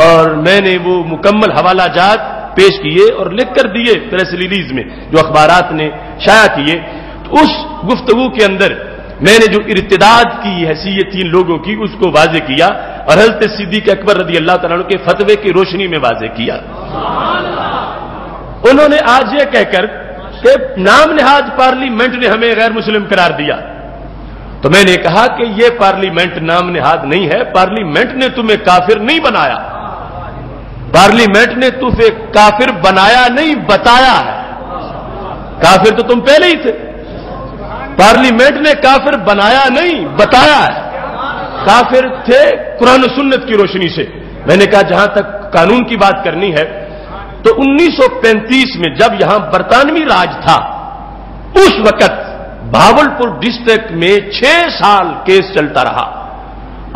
اور میں نے وہ مکمل حوالہ جات پیش کیے اور لکھ کر دیے پریس ریلیز میں جو اخبارات نے شائع کیے۔ تو اس گفتگو کے اندر میں نے جو ارتداد کی حیثیت تھی لوگوں کی اس کو واضح کیا، اور حضرت صدیق اکبر رضی اللہ تعالیٰ عنہ کے فتوے کی روشنی میں واضح کیا۔ انہوں نے آج یہ کہہ کر کہ نام نہاد پارلیمنٹ نے ہمیں غیر مسلم قرار دیا، تو میں نے کہا کہ یہ پارلیمنٹ نام نہاد نہیں ہے، پارلیمنٹ نے تمہیں کافر نہیں بنایا، پارلیمنٹ نے تمہیں کافر بنایا نہیں بتایا ہے، کافر تو تم پہلے ہی تھے، پارلیمنٹ نے کافر بنایا نہیں بتایا ہے، کافر تھے قرآن و سنت کی روشنی سے۔ میں نے کہا جہاں تک قانون کی بات کرنی ہے تو 1935 میں جب یہاں برطانوی راج تھا اس وقت بھاولپور ڈسٹرکٹ میں 6 سال کیس چلتا رہا،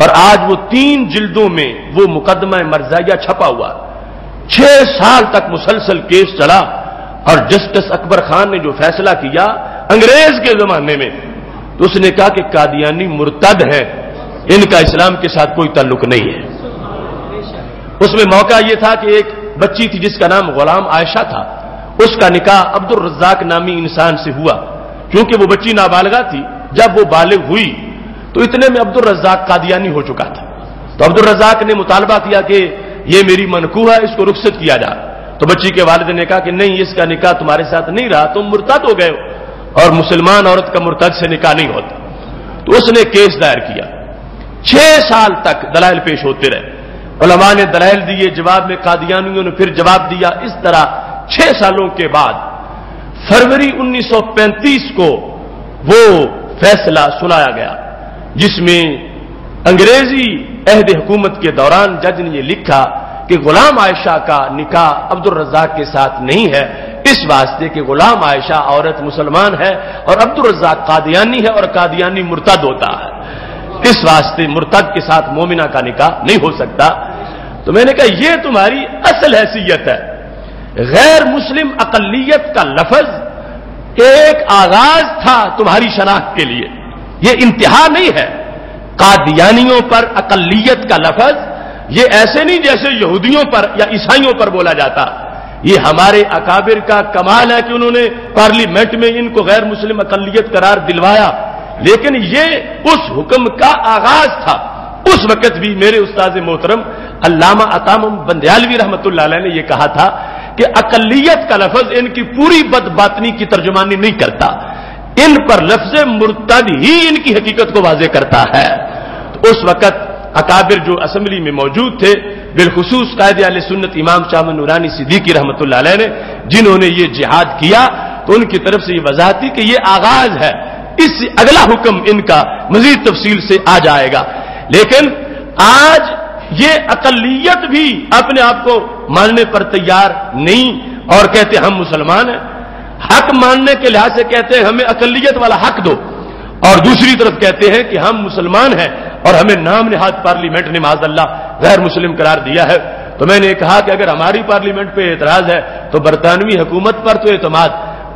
اور آج وہ 3 جلدوں میں وہ مقدمہ مرزائیہ چھپا ہوا، 6 سال تک مسلسل کیس چلا، اور جسٹس اکبر خان نے جو فیصلہ کیا انگریز کے زمانے میں تو اس نے کہا کہ قادیانی مرتد ہیں، ان کا اسلام کے ساتھ کوئی تعلق نہیں ہے۔ اس میں موقع یہ تھا کہ ایک بچی تھی جس کا نام غلام عائشہ تھا، اس کا نکاح عبد الرزاق نامی انسان سے ہوا، کیونکہ وہ بچی نابالغہ تھی، جب وہ بالغ ہوئی تو اتنے میں عبد الرزاق قادیانی ہو چکا تھا، تو عبد الرزاق نے مطالبہ کیا کہ یہ میری منکوح ہے، اس کو رخصت کیا جائے، تو بچی کے والد نے کہا کہ نہیں، اس کا نکاح تمہارے ساتھ نہیں رہا، تم مرتد ہو گئے ہو، اور مسلمان عورت کا مرتد سے نکاح نہیں ہوتا۔ تو اس نے کیس دائر کیا، 6 سال تک دلائل پیش ہوتے رہے، علماء نے دلائل دیے، جواب میں قادیانیوں نے پھر جواب دیا، اس طرح 6 سالوں کے بعد فروری 1935 کو وہ فیصلہ سنایا گیا، جس میں انگریزی عہد حکومت کے دوران جج نے یہ لکھا کہ غلام عائشہ کا نکاح عبد الرزاق کے ساتھ نہیں ہے، اس واسطے کہ غلام عائشہ عورت مسلمان ہے اور عبد الرزاق قادیانی ہے، اور قادیانی مرتد ہوتا ہے، اس واسطے مرتد کے ساتھ مومنہ کا نکاح نہیں ہو سکتا۔ تو میں نے کہا یہ تمہاری اصل حیثیت ہے، غیر مسلم اقلیت کا لفظ ایک آغاز تھا تمہاری شناخت کے لیے، یہ انتہا نہیں ہے۔ قادیانیوں پر اقلیت کا لفظ یہ ایسے نہیں جیسے یہودیوں پر یا عیسائیوں پر بولا جاتا، یہ ہمارے اکابر کا کمال ہے کہ انہوں نے پارلیمنٹ میں ان کو غیر مسلم اقلیت قرار دلوایا، لیکن یہ اس حکم کا آغاز تھا۔ اس وقت بھی میرے استاد محترم علامہ عطا بندیالوی رحمۃ اللہ علیہ نے یہ کہا تھا کہ اقلیت کا لفظ ان کی پوری بدباطنی کی ترجمانی نہیں کرتا، ان پر لفظ مرتد ہی ان کی حقیقت کو واضح کرتا ہے۔ تو اس وقت اکابر جو اسمبلی میں موجود تھے، بالخصوص قائد اہل سنت امام شاہ نورانی صدیقی رحمۃ اللہ علیہ نے، جنہوں نے یہ جہاد کیا، تو ان کی طرف سے یہ وضاحت تھی کہ یہ آغاز ہے، اس سے اگلا حکم ان کا مزید تفصیل سے آ جائے گا۔ لیکن آج یہ اقلیت بھی اپنے آپ کو ماننے پر تیار نہیں اور کہتے ہم مسلمان ہیں. حق ماننے کے لحاظ سے کہتے ہیں ہمیں اقلیت والا حق دو، اور دوسری طرف کہتے ہیں کہ ہم مسلمان ہیں اور ہمیں نام نہاد پارلیمنٹ نے معاذ اللہ غیر مسلم قرار دیا ہے. تو میں نے کہا کہ اگر ہماری پارلیمنٹ پہ اعتراض ہے تو برطانوی حکومت پر تو اعتماد،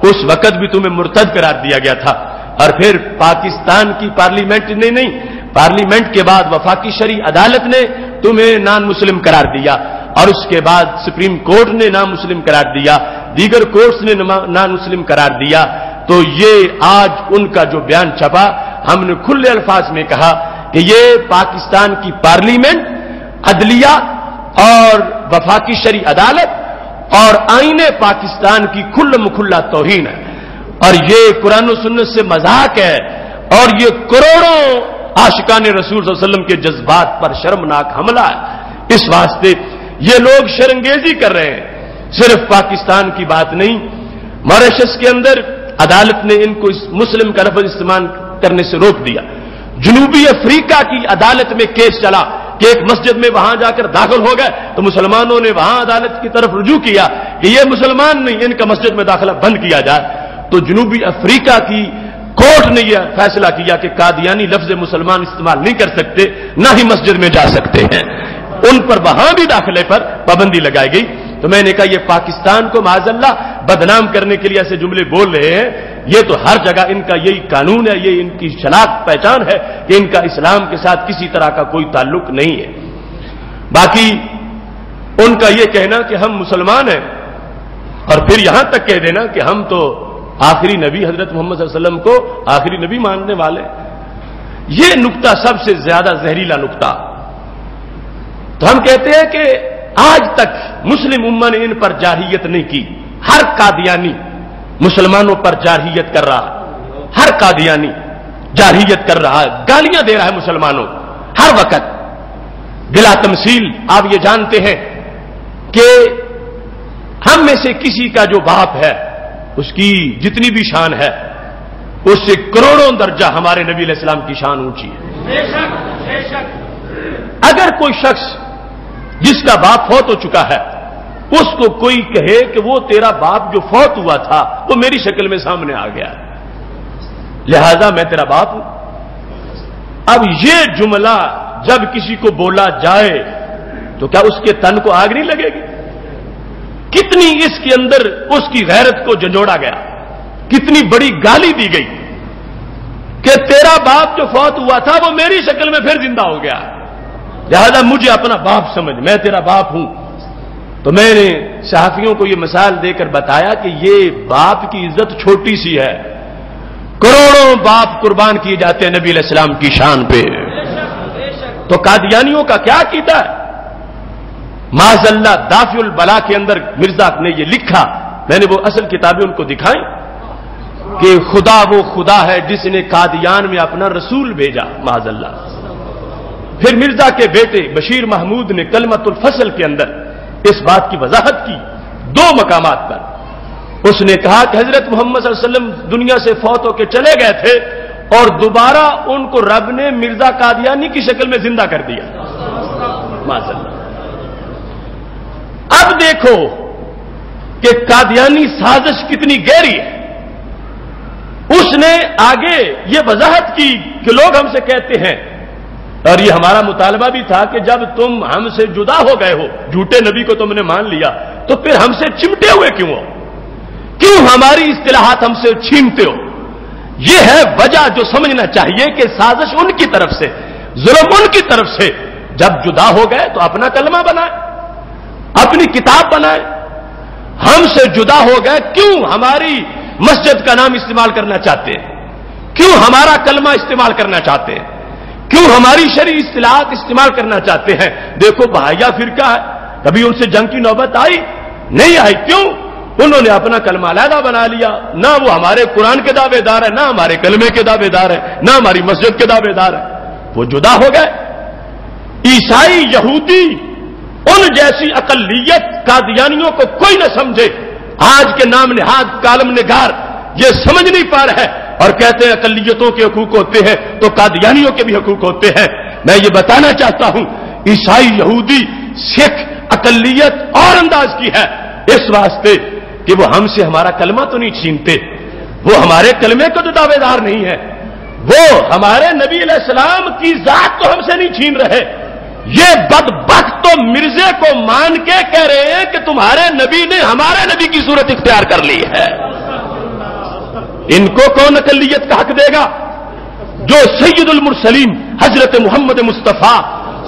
اس وقت بھی تمہیں مرتد قرار دیا گیا تھا، اور پھر پاکستان کی پارلیمنٹ نے نہیں، پارلیمنٹ کے بعد وفاقی شرعی عدالت نے تمہیں نان مسلم قرار دیا، اور اس کے بعد سپریم کورٹ نے نان مسلم قرار دیا، دیگر کورٹس نے نان مسلم قرار دیا. تو یہ آج ان کا جو بیان چھپا، ہم نے کھلے الفاظ میں کہا کہ یہ پاکستان کی پارلیمنٹ، عدلیہ اور وفاقی شرعی عدالت اور آئین پاکستان کی کھلا توہین ہے، اور یہ قرآن و سنت سے مذاق ہے، اور یہ کروڑوں عاشقان رسول صلی اللہ علیہ وسلم کے جذبات پر شرمناک حملہ ہے. اس واسطے یہ لوگ شرنگیزی کر رہے ہیں. صرف پاکستان کی بات نہیں، ماریشس کے اندر عدالت نے ان کو مسلم کا لفظ استعمال کرنے سے روک دیا. جنوبی افریقہ کی عدالت میں کیس چلا کہ ایک مسجد میں وہاں جا کر داخل ہو گئے تو مسلمانوں نے وہاں عدالت کی طرف رجوع کیا کہ یہ مسلمان نہیں، ان کا مسجد میں داخلہ بند کیا جائے. تو جنوبی افریقہ کی کورٹ نے یہ فیصلہ کیا کہ قادیانی لفظ مسلمان استعمال نہیں کر سکتے، نہ ہی مسجد میں جا سکتے ہیں. ان پر وہاں بھی داخلے پر پابندی لگائی گئی. تو میں نے کہا یہ پاکستان کو معاذ اللہ بدنام کرنے کے لیے ایسے جملے بول رہے ہیں. یہ تو ہر جگہ ان کا یہی قانون ہے، یہ ان کی شناخت پہچان ہے کہ ان کا اسلام کے ساتھ کسی طرح کا کوئی تعلق نہیں ہے. باقی ان کا یہ کہنا کہ ہم مسلمان ہیں اور پھر یہاں تک کہہ دینا کہ ہم تو آخری نبی حضرت محمد صلی اللہ علیہ وسلم کو آخری نبی ماننے والے، یہ نقطہ سب سے زیادہ زہریلا نقطہ. تو ہم کہتے ہیں کہ آج تک مسلم امت نے ان پر جارحیت نہیں کی. ہر قادیانی مسلمانوں پر جارحیت کر رہا ہے، ہر قادیانی جارحیت کر رہا ہے، گالیاں دے رہا ہے مسلمانوں ہر وقت بلا تمثیل. آپ یہ جانتے ہیں کہ ہم میں سے کسی کا جو باپ ہے اس کی جتنی بھی شان ہے اس سے کروڑوں درجہ ہمارے نبی علیہ السلام کی شان اونچی ہے. اگر کوئی شخص جس کا باپ فوت ہو چکا ہے اس کو کوئی کہے کہ وہ تیرا باپ جو فوت ہوا تھا وہ میری شکل میں سامنے آ گیا، لہذا میں تیرا باپ ہوں. اب یہ جملہ جب کسی کو بولا جائے تو کیا اس کے تن کو آگ نہیں لگے گی؟ کتنی اس کے اندر اس کی غیرت کو جھنجھوڑا گیا، کتنی بڑی گالی دی گئی کہ تیرا باپ جو فوت ہوا تھا وہ میری شکل میں پھر زندہ ہو گیا، لہذا مجھے اپنا باپ سمجھ، میں تیرا باپ ہوں. تو میں نے صحافیوں کو یہ مثال دے کر بتایا کہ یہ باپ کی عزت چھوٹی سی ہے، کروڑوں باپ قربان کیے جاتے ہیں نبی علیہ السلام کی شان پہ. تو قادیانیوں کا کیا عقیدہ ہے؟ معاذ اللہ دافع البلا کے اندر مرزا نے یہ لکھا، میں نے وہ اصل کتابیں ان کو دکھائیں کہ خدا وہ خدا ہے جس نے قادیان میں اپنا رسول بھیجا. معاذ اللہ. پھر مرزا کے بیٹے بشیر محمود نے کلمۃ الفصل کے اندر اس بات کی وضاحت کی 2 مقامات پر. اس نے کہا کہ حضرت محمد صلی اللہ علیہ وسلم دنیا سے فوت ہو کے چلے گئے تھے اور دوبارہ ان کو رب نے مرزا قادیانی کی شکل میں زندہ کر دیا. معاذ اللہ. اب دیکھو کہ قادیانی سازش کتنی گہری ہے. اس نے آگے یہ وضاحت کی کہ لوگ ہم سے کہتے ہیں، اور یہ ہمارا مطالبہ بھی تھا کہ جب تم ہم سے جدا ہو گئے ہو، جھوٹے نبی کو تم نے مان لیا، تو پھر ہم سے چمٹے ہوئے کیوں ہو؟ کیوں ہماری اصطلاحات ہم سے چھینتے ہو؟ یہ ہے وجہ جو سمجھنا چاہیے کہ سازش ان کی طرف سے، ظلم ان کی طرف سے. جب جدا ہو گئے تو اپنا کلمہ بنائے، اپنی کتاب بنائے. ہم سے جدا ہو گئے، کیوں ہماری مسجد کا نام استعمال کرنا چاہتے ہیں؟ کیوں ہمارا کلمہ استعمال کرنا چاہتے ہیں؟ کیوں ہماری شرعی اصطلاحات استعمال کرنا چاہتے ہیں؟ دیکھو بہائیا فرقہ ہے، کبھی ان سے جنگ کی نوبت آئی نہیں آئی. کیوں؟ انہوں نے اپنا کلمہ علیحدہ بنا لیا. نہ وہ ہمارے قرآن کے دعوے دار ہیں، نہ ہمارے کلمے کے دعوے دار ہیں، نہ ہماری مسجد کے دعوے دار ہیں. وہ جدا ہو گئے. عیسائی، یہودی، ان جیسی اقلیت قادیانیوں کو کوئی نہ سمجھے. آج کے نام نہاد کالم نگار یہ سمجھ نہیں پا رہے ہیں اور کہتے ہیں اقلیتوں کے حقوق ہوتے ہیں تو قادیانیوں کے بھی حقوق ہوتے ہیں. میں یہ بتانا چاہتا ہوں عیسائی، یہودی، سکھ اقلیت اور انداز کی ہے، اس واسطے کہ وہ ہم سے ہمارا کلمہ تو نہیں چھینتے، وہ ہمارے کلمے کو تو دعوے دار نہیں ہے، وہ ہمارے نبی علیہ السلام کی ذات تو ہم سے نہیں چھین رہے۔ یہ بدبخت تو مرزے کو مان کے کہہ رہے ہیں کہ تمہارے نبی نے ہمارے نبی کی صورت اختیار کر لی ہے۔ ان کو کون اقلیت کا حق دے گا؟ جو سید المرسلین حضرت محمد مصطفیٰ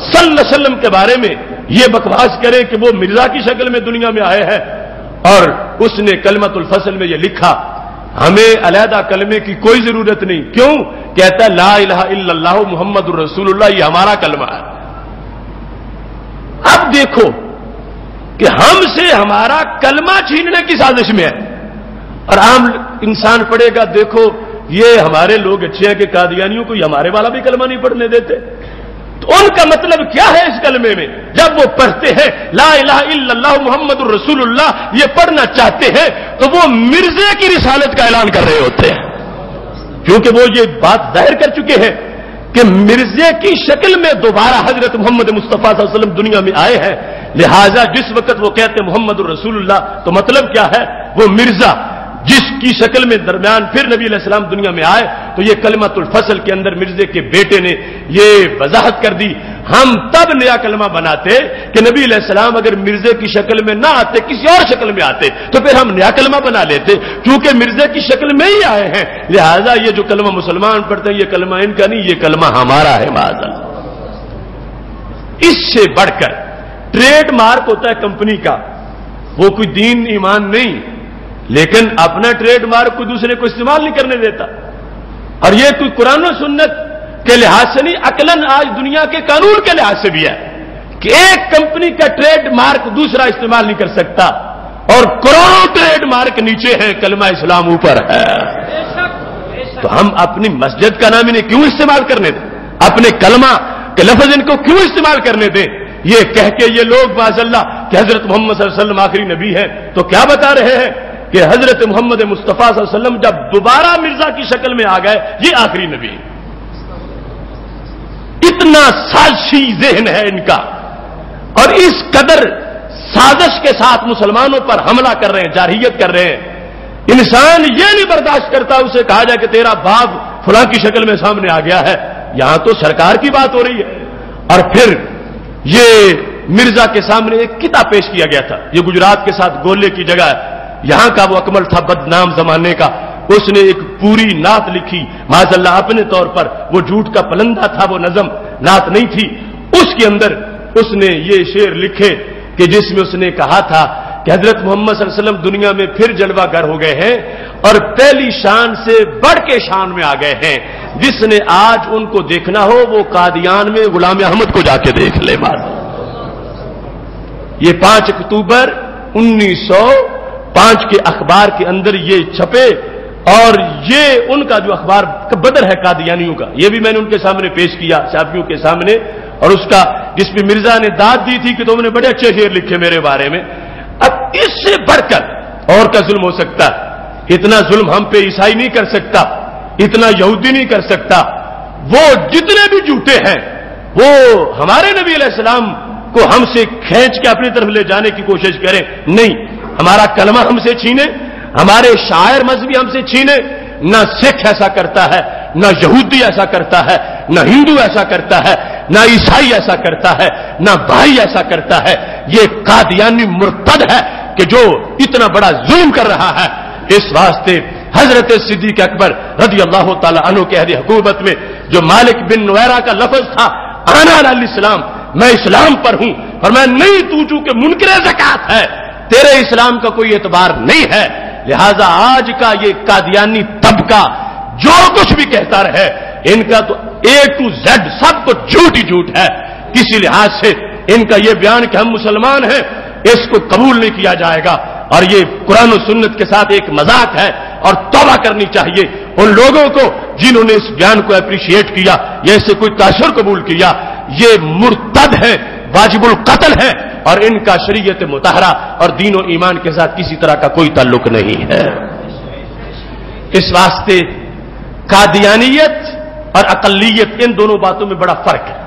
صلی اللہ علیہ وسلم کے بارے میں یہ بکواس کرے کہ وہ مرزا کی شکل میں دنیا میں آئے ہیں، اور اس نے کلمۃ الفصل میں یہ لکھا ہمیں علیحدہ کلمے کی کوئی ضرورت نہیں، کیوں؟ کہتا ہے لا الہ الا اللہ محمد الرسول اللہ، یہ ہمارا کلمہ ہے۔ اب دیکھو کہ ہم سے ہمارا کلمہ چھیننے کی سازش میں ہے، اور عام انسان پڑھے گا دیکھو یہ ہمارے لوگ اچھے ہیں کہ قادیانیوں کو یہ ہمارے والا بھی کلمہ نہیں پڑھنے دیتے، تو ان کا مطلب کیا ہے اس کلمے میں؟ جب وہ پڑھتے ہیں لا الہ الا اللہ محمد الرسول اللہ یہ پڑھنا چاہتے ہیں تو وہ مرزے کی رسالت کا اعلان کر رہے ہوتے ہیں، کیونکہ وہ یہ بات ظاہر کر چکے ہیں کہ مرزے کی شکل میں دوبارہ حضرت محمد مصطفیٰ صلی اللہ علیہ وسلم دنیا میں آئے ہیں، لہذا جس وقت وہ کہتے ہیں محمد الرسول اللہ تو مطلب کیا ہے؟ وہ مرزا جس کی شکل میں درمیان پھر نبی علیہ السلام دنیا میں آئے، تو یہ کلمۃ الفصل کے اندر مرزے کے بیٹے نے یہ وضاحت کر دی۔ ہم تب نیا کلمہ بناتے کہ نبی علیہ السلام اگر مرزے کی شکل میں نہ آتے کسی اور شکل میں آتے تو پھر ہم نیا کلمہ بنا لیتے، کیونکہ مرزے کی شکل میں ہی آئے ہیں، لہذا یہ جو کلمہ مسلمان پڑھتے ہیں یہ کلمہ ان کا نہیں، یہ کلمہ ہمارا ہے معاذ اللہ۔ اس سے بڑھ کر ٹریڈ مارک ہوتا ہے کمپنی کا، وہ کوئی دین ایمان نہیں، لیکن اپنا ٹریڈ مارک کوئی دوسرے کو استعمال نہیں کرنے دیتا، اور یہ کوئی قرآن و سنت کے لحاظ سے نہیں، عقلاً آج دنیا کے قانون کے لحاظ سے بھی ہے کہ ایک کمپنی کا ٹریڈ مارک دوسرا استعمال نہیں کر سکتا، اور کروڑوں ٹریڈ مارک نیچے ہیں، کلمہ اسلام اوپر ہے۔ تو ہم اپنی مسجد کا نام انہیں کیوں استعمال کرنے دیں؟ اپنے کلمہ کے لفظ ان کو کیوں استعمال کرنے دیں؟ یہ کہہ کے یہ لوگ معاذ اللہ کہ حضرت محمد صلی اللہ علیہ وسلم آخری نبی ہیں، تو کیا بتا رہے ہیں کہ حضرت محمد مصطفیٰ صلی اللہ علیہ وسلم جب دوبارہ مرزا کی شکل میں آ گئے یہ آخری نبی۔ اتنا سازشی ذہن ہے ان کا، اور اس قدر سازش کے ساتھ مسلمانوں پر حملہ کر رہے ہیں، جارحیت کر رہے ہیں۔ انسان یہ نہیں برداشت کرتا اسے کہا جائے کہ تیرا باپ فلاں کی شکل میں سامنے آ گیا ہے، یہاں تو سرکار کی بات ہو رہی ہے۔ اور پھر یہ مرزا کے سامنے ایک کتاب پیش کیا گیا تھا، یہ گجرات کے ساتھ گولے کی جگہ ہے، یہاں کا وہ اکمل تھا بدنام زمانے کا، اس نے ایک پوری نعت لکھی معاذ اللہ اپنے طور پر، وہ جھوٹ کا پلندہ تھا، وہ نظم نعت نہیں تھی، اس کے اندر اس نے یہ شعر لکھے کہ جس میں اس نے کہا تھا کہ حضرت محمد صلی اللہ علیہ وسلم دنیا میں پھر جلوہ گر ہو گئے ہیں اور پہلی شان سے بڑھ کے شان میں آ گئے ہیں، جس نے آج ان کو دیکھنا ہو وہ قادیان میں غلام احمد کو جا کے دیکھ لے۔ یہ 5 اکتوبر 1905 کے اخبار کے اندر یہ چھپے، اور یہ ان کا جو اخبار بدر ہے قادیانیوں کا، یہ بھی میں نے ان کے سامنے پیش کیا صحافیوں کے سامنے، اور اس کا جس پہ مرزا نے داد دی تھی کہ تم نے بڑے اچھے شعر لکھے میرے بارے میں۔ اب اس سے بڑھ کر اور کا ظلم ہو سکتا ہے؟ اتنا ظلم ہم پہ عیسائی نہیں کر سکتا، اتنا یہودی نہیں کر سکتا، وہ جتنے بھی جھوٹے ہیں وہ ہمارے نبی علیہ السلام کو ہم سے کھینچ کے اپنی طرف لے جانے کی کوشش کریں، نہیں، ہمارا کلمہ ہم سے چھینے، ہمارے شاعر مذہبی ہم سے چھینے، نہ سکھ ایسا کرتا ہے، نہ یہودی ایسا کرتا ہے، نہ ہندو ایسا کرتا ہے، نہ عیسائی ایسا کرتا ہے، نہ بھائی ایسا کرتا ہے، یہ قادیانی مرتد ہے کہ جو اتنا بڑا ظلم کر رہا ہے۔ اس واسطے حضرت صدیق اکبر رضی اللہ تعالی عنہ کے عہد حکومت میں جو مالک بن نویرہ کا لفظ تھا انا علی الاسلام، میں اسلام پر ہوں، اور میں نہیں، تو چونکہ منکر زکات ہے تیرے اسلام کا کوئی اعتبار نہیں ہے، لہذا آج کا یہ قادیانی طبقہ جو کچھ بھی کہتا رہے ان کا تو A to Z سب کو جھوٹ ہی جھوٹ ہے، کسی لحاظ سے ان کا یہ بیان کہ ہم مسلمان ہیں اس کو قبول نہیں کیا جائے گا، اور یہ قرآن و سنت کے ساتھ ایک مذاق ہے، اور توبہ کرنی چاہیے ان لوگوں کو جنہوں نے اس بیان کو اپریشیٹ کیا یا اسے کوئی تاثر قبول کیا، یہ مرتد ہیں، واجب القتل ہے، اور ان کا شریعت مطہرہ اور دین و ایمان کے ساتھ کسی طرح کا کوئی تعلق نہیں ہے۔ اس واسطے قادیانیت اور اقلیت ان دونوں باتوں میں بڑا فرق ہے۔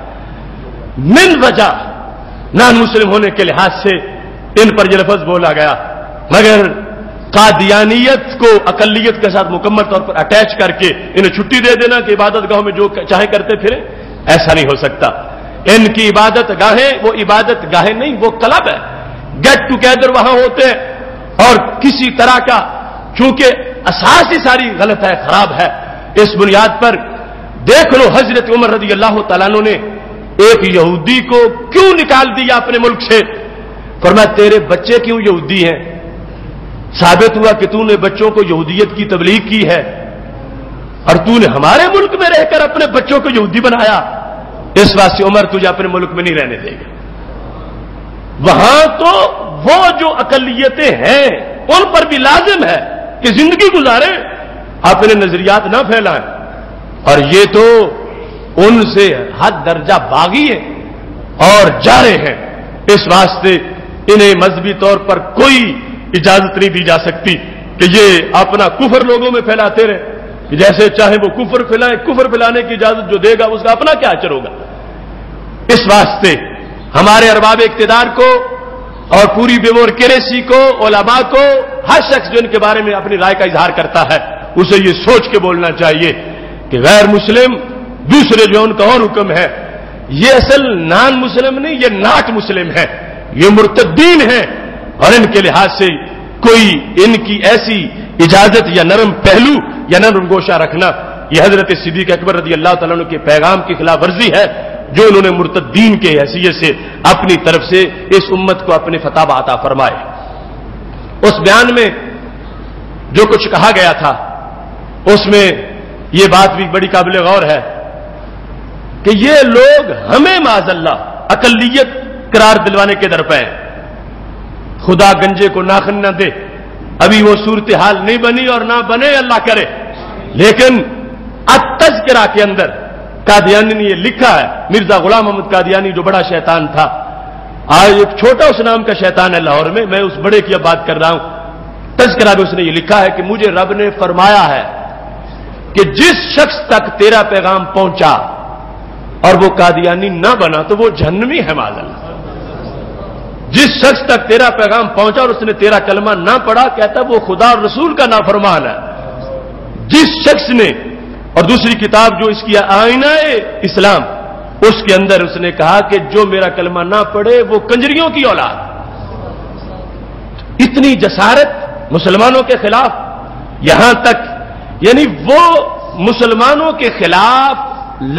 من وجہ نان مسلم ہونے کے لحاظ سے ان پر یہ لفظ بولا گیا، مگر قادیانیت کو اقلیت کے ساتھ مکمل طور پر اٹیچ کر کے انہیں چھٹی دے دینا کہ عبادت گاہوں میں جو چاہے کرتے پھریں، ایسا نہیں ہو سکتا۔ ان کی عبادت گاہیں وہ عبادت گاہیں نہیں، وہ کلب ہے، گیٹ ٹوگیدر وہاں ہوتے ہیں، اور کسی طرح کا چونکہ اساس ہی ساری غلط ہے، خراب ہے، اس بنیاد پر دیکھ لو حضرت عمر رضی اللہ تعالیٰ عنہ نے ایک یہودی کو کیوں نکال دیا اپنے ملک سے؟ فرمایا تیرے بچے کیوں یہودی ہیں؟ ثابت ہوا کہ تو نے بچوں کو یہودیت کی تبلیغ کی ہے اور تو نے ہمارے ملک میں رہ کر اپنے بچوں کو یہودی بنایا، اس واسطے عمر تجھے اپنے ملک میں نہیں رہنے دے گا۔ وہاں تو وہ جو اقلیتیں ہیں ان پر بھی لازم ہے کہ زندگی گزارے، اپنے نظریات نہ پھیلائیں، اور یہ تو ان سے حد درجہ باغی ہے اور جا رہے ہیں، اس واسطے انہیں مذہبی طور پر کوئی اجازت نہیں دی جا سکتی کہ یہ اپنا کفر لوگوں میں پھیلاتے رہے، کہ جیسے چاہیں وہ کفر پھیلائیں، کفر پھیلانے کی اجازت جو دے گا اس کا اپنا کیا اثر ہوگا۔ اس واسطے ہمارے ارباب اقتدار کو اور پوری بیوروکریسی کو، علماء کو، ہر شخص جو ان کے بارے میں اپنی رائے کا اظہار کرتا ہے اسے یہ سوچ کے بولنا چاہیے کہ غیر مسلم دوسرے جو ان کا اور حکم ہے، یہ اصل نان مسلم نہیں، یہ ناٹ مسلم ہے، یہ مرتدین ہیں، اور ان کے لحاظ سے کوئی ان کی ایسی اجازت یا نرم پہلو یا نرم گوشہ رکھنا یہ حضرت صدیق اکبر رضی اللہ تعالیٰ عنہ کے پیغام کی خلاف ورزی ہے جو انہوں نے مرتدین کے حیثیت سے اپنی طرف سے اس امت کو اپنے فتاوی عطا فرمائے۔ اس بیان میں جو کچھ کہا گیا تھا اس میں یہ بات بھی بڑی قابل غور ہے کہ یہ لوگ ہمیں معاذ اللہ اقلیت قرار دلوانے کے درپے ہیں۔ خدا گنجے کو ناخن نہ دے، ابھی وہ صورتحال نہیں بنی اور نہ بنے، اللہ کرے، لیکن التذکرہ کے اندر قادیانی نے یہ لکھا ہے، مرزا غلام محمد قادیانی جو بڑا شیطان تھا، آج ایک چھوٹا اس نام کا شیطان ہے لاہور میں اس بڑے کی اب بات کر رہا ہوں، تذکرہ میں اس نے یہ لکھا ہے کہ مجھے رب نے فرمایا ہے کہ جس شخص تک تیرا پیغام پہنچا اور وہ قادیانی نہ بنا تو وہ جہنمی ہے معاذ اللہ۔ جس شخص تک تیرا پیغام پہنچا اور اس نے تیرا کلمہ نہ پڑھا، کہتا وہ خدا اور رسول کا نافرمان ہے۔ جس شخص نے، اور دوسری کتاب جو اس کی آئینہ اسلام، اس کے اندر اس نے کہا کہ جو میرا کلمہ نہ پڑھے وہ کنجریوں کی اولاد۔ اتنی جسارت مسلمانوں کے خلاف، یہاں تک یعنی وہ مسلمانوں کے خلاف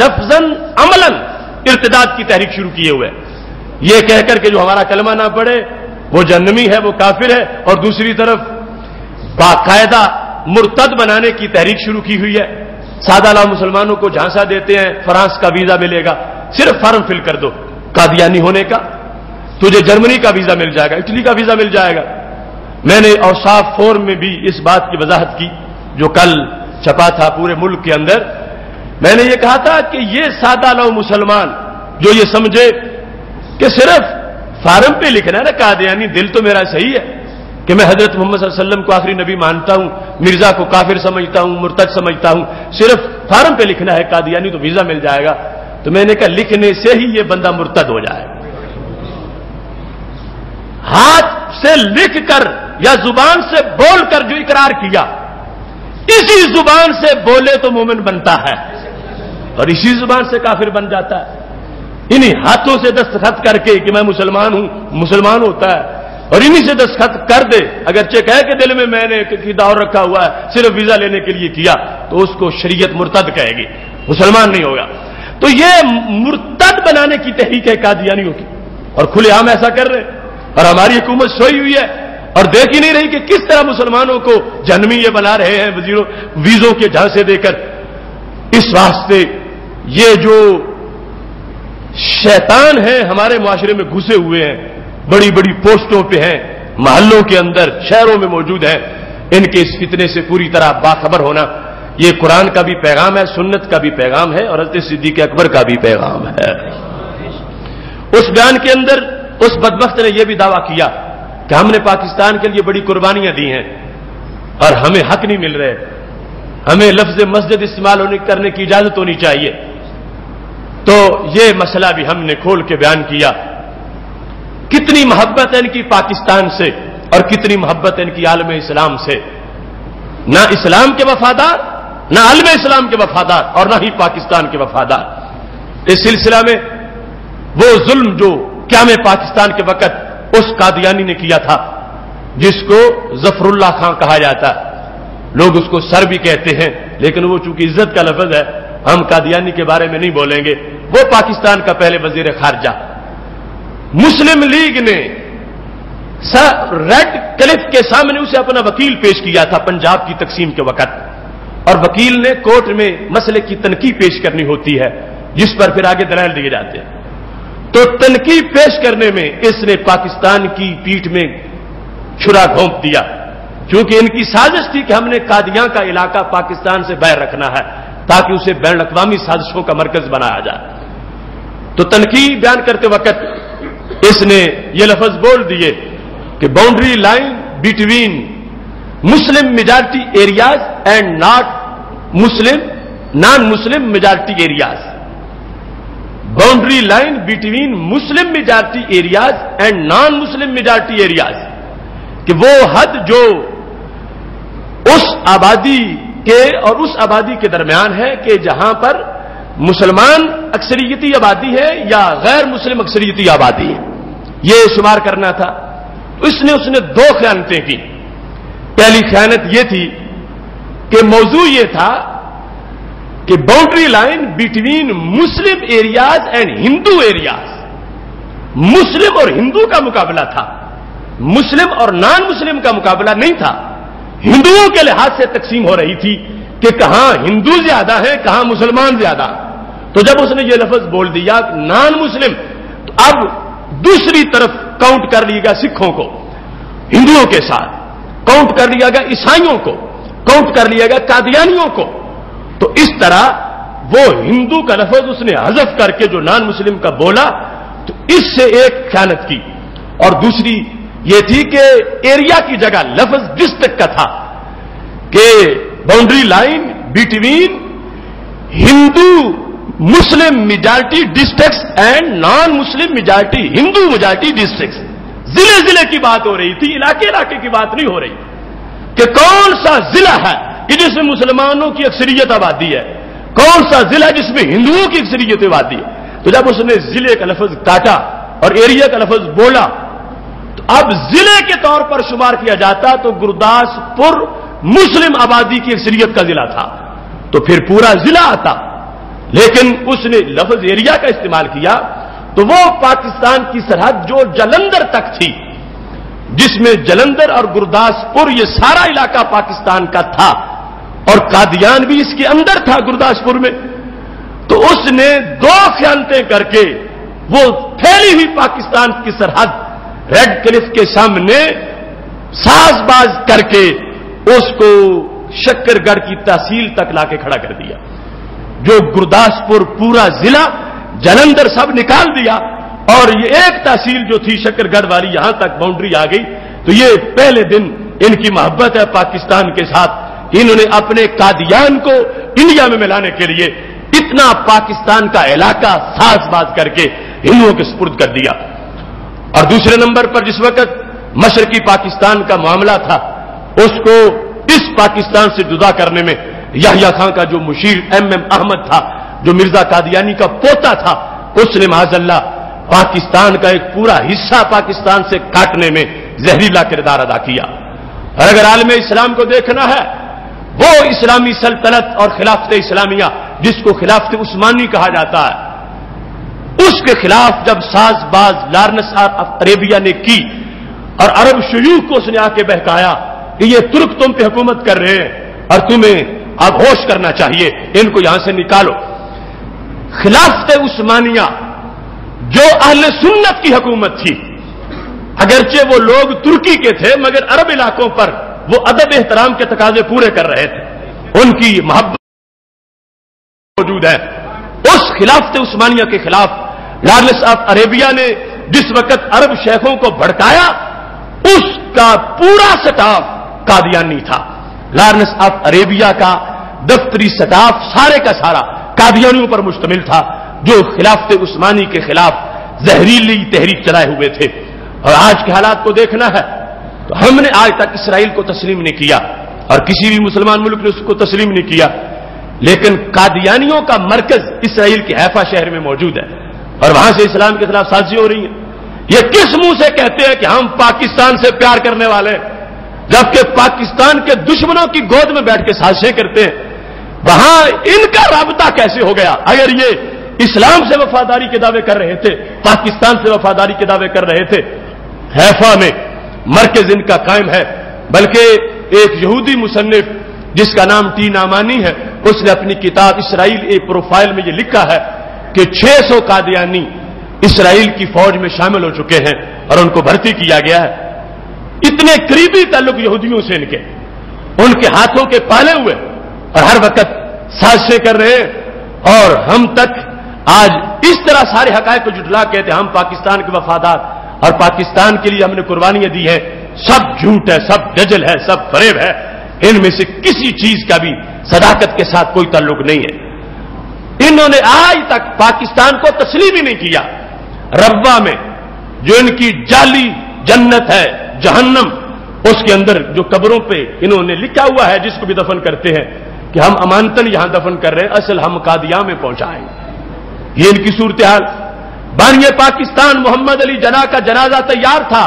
لفظاً عملاً ارتداد کی تحریک شروع کیے ہوئے، یہ کہہ کر کہ جو ہمارا کلمہ نہ پڑھے وہ جہنمی ہے، وہ کافر ہے، اور دوسری طرف باقاعدہ مرتد بنانے کی تحریک شروع کی ہوئی ہے۔ سادہ عام مسلمانوں کو جھانسا دیتے ہیں فرانس کا ویزا ملے گا، صرف فارم فل کر دو قادیانی ہونے کا، تجھے جرمنی کا ویزا مل جائے گا، اٹلی کا ویزا مل جائے گا۔ میں نے اوصاف فورم میں بھی اس بات کی وضاحت کی جو کل چھپا تھا پورے ملک کے اندر، میں نے یہ کہا تھا کہ یہ سادہ لو مسلمان جو یہ سمجھے کہ صرف فارم پہ لکھنا ہے نا قادیانی، دل تو میرا صحیح ہے کہ میں حضرت محمد صلی اللہ علیہ وسلم کو آخری نبی مانتا ہوں، مرزا کو کافر سمجھتا ہوں، مرتد سمجھتا ہوں، صرف فارم پہ لکھنا ہے قادیانی تو ویزا مل جائے گا، تو میں نے کہا لکھنے سے ہی یہ بندہ مرتد ہو جائے، ہاتھ سے لکھ کر یا زبان سے بول کر جو اقرار کیا اسی زبان سے بولے تو مومن بنتا ہے اور اسی زبان سے کافر بن جاتا ہے۔ انہی ہاتھوں سے دستخط کر کے کہ میں مسلمان ہوں مسلمان ہوتا ہے، اور انہی سے دستخط کر دے، اگرچہ کہے کہ دل میں نے داور رکھا ہوا ہے صرف ویزا لینے کے لیے کیا، تو اس کو شریعت مرتد کہے گی، مسلمان نہیں ہوگا۔ تو یہ مرتد بنانے کی تحریک ہے قادیانیوں کی، اور کھلے عام ایسا کر رہے، اور ہماری حکومت سوئی ہوئی ہے اور دیکھ ہی نہیں رہی کہ کس طرح مسلمانوں کو جہنمی یہ بنا رہے ہیں ویزوں کے جھانسے دے کر۔ اس واسطے یہ جو شیطان ہیں ہمارے معاشرے میں گھسے ہوئے ہیں، بڑی بڑی پوسٹوں پہ ہیں، محلوں کے اندر، شہروں میں موجود ہیں، ان کے اس فتنے سے پوری طرح باخبر ہونا یہ قرآن کا بھی پیغام ہے، سنت کا بھی پیغام ہے، اور حضرت صدیق اکبر کا بھی پیغام ہے۔ اس بیان کے اندر اس بدبخت نے یہ بھی دعویٰ کیا کہ ہم نے پاکستان کے لیے بڑی قربانیاں دی ہیں اور ہمیں حق نہیں مل رہے، ہمیں لفظ مسجد استعمال کرنے کی اجازت ہونی چاہیے۔ تو یہ مسئلہ بھی ہم نے کھول کے بیان کیا کتنی محبت ہے ان کی پاکستان سے اور کتنی محبت ہے ان کی عالم اسلام سے. نہ اسلام کے وفادار، نہ عالم اسلام کے وفادار، اور نہ ہی پاکستان کے وفادار. اس سلسلہ میں وہ ظلم جو قیام پاکستان کے وقت اس قادیانی نے کیا تھا جس کو ظفر اللہ خان کہا جاتا ہے، لوگ اس کو سر بھی کہتے ہیں، لیکن وہ چونکہ عزت کا لفظ ہے ہم قادیانی کے بارے میں نہیں بولیں گے. وہ پاکستان کا پہلے وزیر خارجہ. مسلم لیگ نے ریڈ کلف کے سامنے اسے اپنا وکیل پیش کیا تھا پنجاب کی تقسیم کے وقت، اور وکیل نے کورٹ میں مسئلے کی تنقید پیش کرنی ہوتی ہے جس پر پھر آگے دلائل دیے جاتے ہیں. تو تنقید پیش کرنے میں اس نے پاکستان کی پیٹھ میں چھرا گھونپ دیا، کیونکہ ان کی سازش تھی کہ ہم نے قادیاں کا علاقہ پاکستان سے باہر رکھنا ہے تاکہ اسے بین الاقوامی سازشوں کا مرکز بنایا جائے. تو تنقید بیان کرتے وقت اس نے یہ لفظ بول دیے کہ boundary line between Muslim majority areas and non Muslim majority areas. Boundary line between Muslim majority areas and non Muslim majority areas, کہ وہ حد جو اس آبادی کے اور اس آبادی کے درمیان ہے کہ جہاں پر مسلمان اکثریتی آبادی ہے یا غیر مسلم اکثریتی آبادی ہے، یہ شمار کرنا تھا. تو اس نے دو خیانتیں کی. پہلی خیانت یہ تھی کہ موضوع یہ تھا کہ boundary line between Muslim areas and Hindu areas, مسلم اور ہندو کا مقابلہ تھا، مسلم اور نان مسلم کا مقابلہ نہیں تھا. ہندوؤں کے لحاظ سے تقسیم ہو رہی تھی کہ کہاں ہندو زیادہ ہیں کہاں مسلمان زیادہ. تو جب اس نے یہ لفظ بول دیا نان مسلم، تو اب دوسری طرف کاؤنٹ کر لیے گا سکھوں کو ہندوؤں کے ساتھ، کاؤنٹ کر لیا گا عیسائیوں کو، کاؤنٹ کر لیا گا قادیانیوں کو. تو اس طرح وہ ہندو کا لفظ اس نے حذف کر کے جو نان مسلم کا بولا، تو اس سے ایک خیانت کی. اور دوسری یہ تھی کہ ایریا کی جگہ لفظ ڈسٹرکٹ کا تھا کہ boundary line between Hindu Muslim majority districts and non Muslim majority Hindu majority districts. ضلع ضلع کی بات ہو رہی تھی، علاقے علاقے کی بات نہیں ہو رہی کہ کون سا ضلع ہے کہ جس میں مسلمانوں کی اکثریت آبادی ہے، کون سا ضلع جس میں ہندوؤں کی اکثریت آبادی ہے. تو جب اس نے ضلع کا لفظ کاٹا اور ایریا کا لفظ بولا، تو اب ضلع کے طور پر شمار کیا جاتا تو گرداسپور مسلم آبادی کی اکثریت کا ضلع تھا تو پھر پورا ضلع آتا. لیکن اس نے لفظ ایریا کا استعمال کیا تو وہ پاکستان کی سرحد جو جلندر تک تھی، جس میں جلندر اور گرداسپور یہ سارا علاقہ پاکستان کا تھا اور قادیان بھی اس کے اندر تھا گرداسپور میں. تو اس نے دو خیانتیں کر کے وہ پھیلی ہوئی پاکستان کی سرحد ریڈ کلف کے سامنے ساز باز کر کے اس کو شکر گڑھ کی تحصیل تک لا کے کھڑا کر دیا. جو گرداسپور پورا ضلع جلندر سب نکال دیا اور یہ ایک تحصیل جو تھی شکر گڑھ والی یہاں تک باؤنڈری آ گئی. تو یہ پہلے دن ان کی محبت ہے پاکستان کے ساتھ کہ انہوں نے اپنے قادیان کو انڈیا میں ملانے کے لیے اتنا پاکستان کا علاقہ ساز باز کر کے ہندوؤں کے سپرد کر دیا. اور دوسرے نمبر پر جس وقت مشرقی پاکستان کا معاملہ تھا اس کو اس پاکستان سے جدا کرنے میں یحییٰ خان کا جو مشیر ایم احمد تھا جو مرزا قادیانی کا پوتا تھا، اس نے معاذ اللہ پاکستان کا ایک پورا حصہ پاکستان سے کاٹنے میں زہریلا کردار ادا کیا. اور اگر عالم اسلام کو دیکھنا ہے، وہ اسلامی سلطنت اور خلافت اسلامیہ جس کو خلافت عثمانی کہا جاتا ہے، اس کے خلاف جب ساز باز لارنس آف عربیہ نے کی اور عرب شیوخ کو اس نے آ کے بہکایا کہ یہ ترک تم پہ حکومت کر رہے ہیں اور تمہیں اب ہوش کرنا چاہیے، ان کو یہاں سے نکالو. خلافت عثمانیہ جو اہل سنت کی حکومت تھی، اگرچہ وہ لوگ ترکی کے تھے مگر عرب علاقوں پر وہ ادب احترام کے تقاضے پورے کر رہے تھے، ان کی محبت موجود ہے. اس خلافت عثمانیہ کے خلاف لارنس آف عربیہ نے جس وقت عرب شیخوں کو بھڑکایا، اس کا پورا سٹاف قادیانی تھا. لارنس آف عربیہ کا دفتری سٹاف سارے کا سارا قادیانیوں پر مشتمل تھا جو خلافت عثمانی کے خلاف زہریلی تحریک چلائے ہوئے تھے. اور آج کے حالات کو دیکھنا ہے تو ہم نے آج تک اسرائیل کو تسلیم نہیں کیا اور کسی بھی مسلمان ملک نے اس کو تسلیم نہیں کیا، لیکن قادیانیوں کا مرکز اسرائیل کے حیفا شہر میں موجود ہے اور وہاں سے اسلام کے خلاف سازشیں ہو رہی ہیں۔ یہ کس منہ سے کہتے ہیں کہ ہم پاکستان سے پیار کرنے والے ہیں، جبکہ پاکستان کے دشمنوں کی گود میں بیٹھ کے سازشیں کرتے ہیں؟ وہاں ان کا رابطہ کیسے ہو گیا؟ اگر یہ اسلام سے وفاداری کے دعوے کر رہے تھے، پاکستان سے وفاداری کے دعوے کر رہے تھے، حیفا میں مرکز ان کا قائم ہے۔ بلکہ ایک یہودی مصنف جس کا نام ٹی نعمانی ہے، اس نے اپنی کتاب اسرائیل اے پروفائل میں یہ لکھا ہے کہ 600 قادیانی اسرائیل کی فوج میں شامل ہو چکے ہیں اور ان کو بھرتی کیا گیا ہے۔ اتنے قریبی تعلق یہودیوں سے ان کے ہاتھوں کے پالے ہوئے اور ہر وقت سازشیں کر رہے ہیں، اور ہم تک آج اس طرح سارے حقائق کو جھٹلا کہتے ہیں ہم پاکستان کے وفادار اور پاکستان کے لیے ہم نے قربانیاں دی ہیں۔ سب جھوٹ ہے، سب دجل ہے، سب فریب ہے، ان میں سے کسی چیز کا بھی صداقت کے ساتھ کوئی تعلق نہیں ہے۔ انہوں نے آج تک پاکستان کو تسلیم ہی نہیں کیا۔ ربوہ میں جو ان کی جعلی جنت ہے، جہنم، اس کے اندر جو قبروں پہ انہوں نے لکھا ہوا ہے جس کو بھی دفن کرتے ہیں کہ ہم امانتن یہاں دفن کر رہے ہیں، اصل ہم قادیاں میں پہنچائیں گے۔ یہ ان کی صورتحال۔ بانی پاکستان محمد علی جناح کا جنازہ تیار تھا،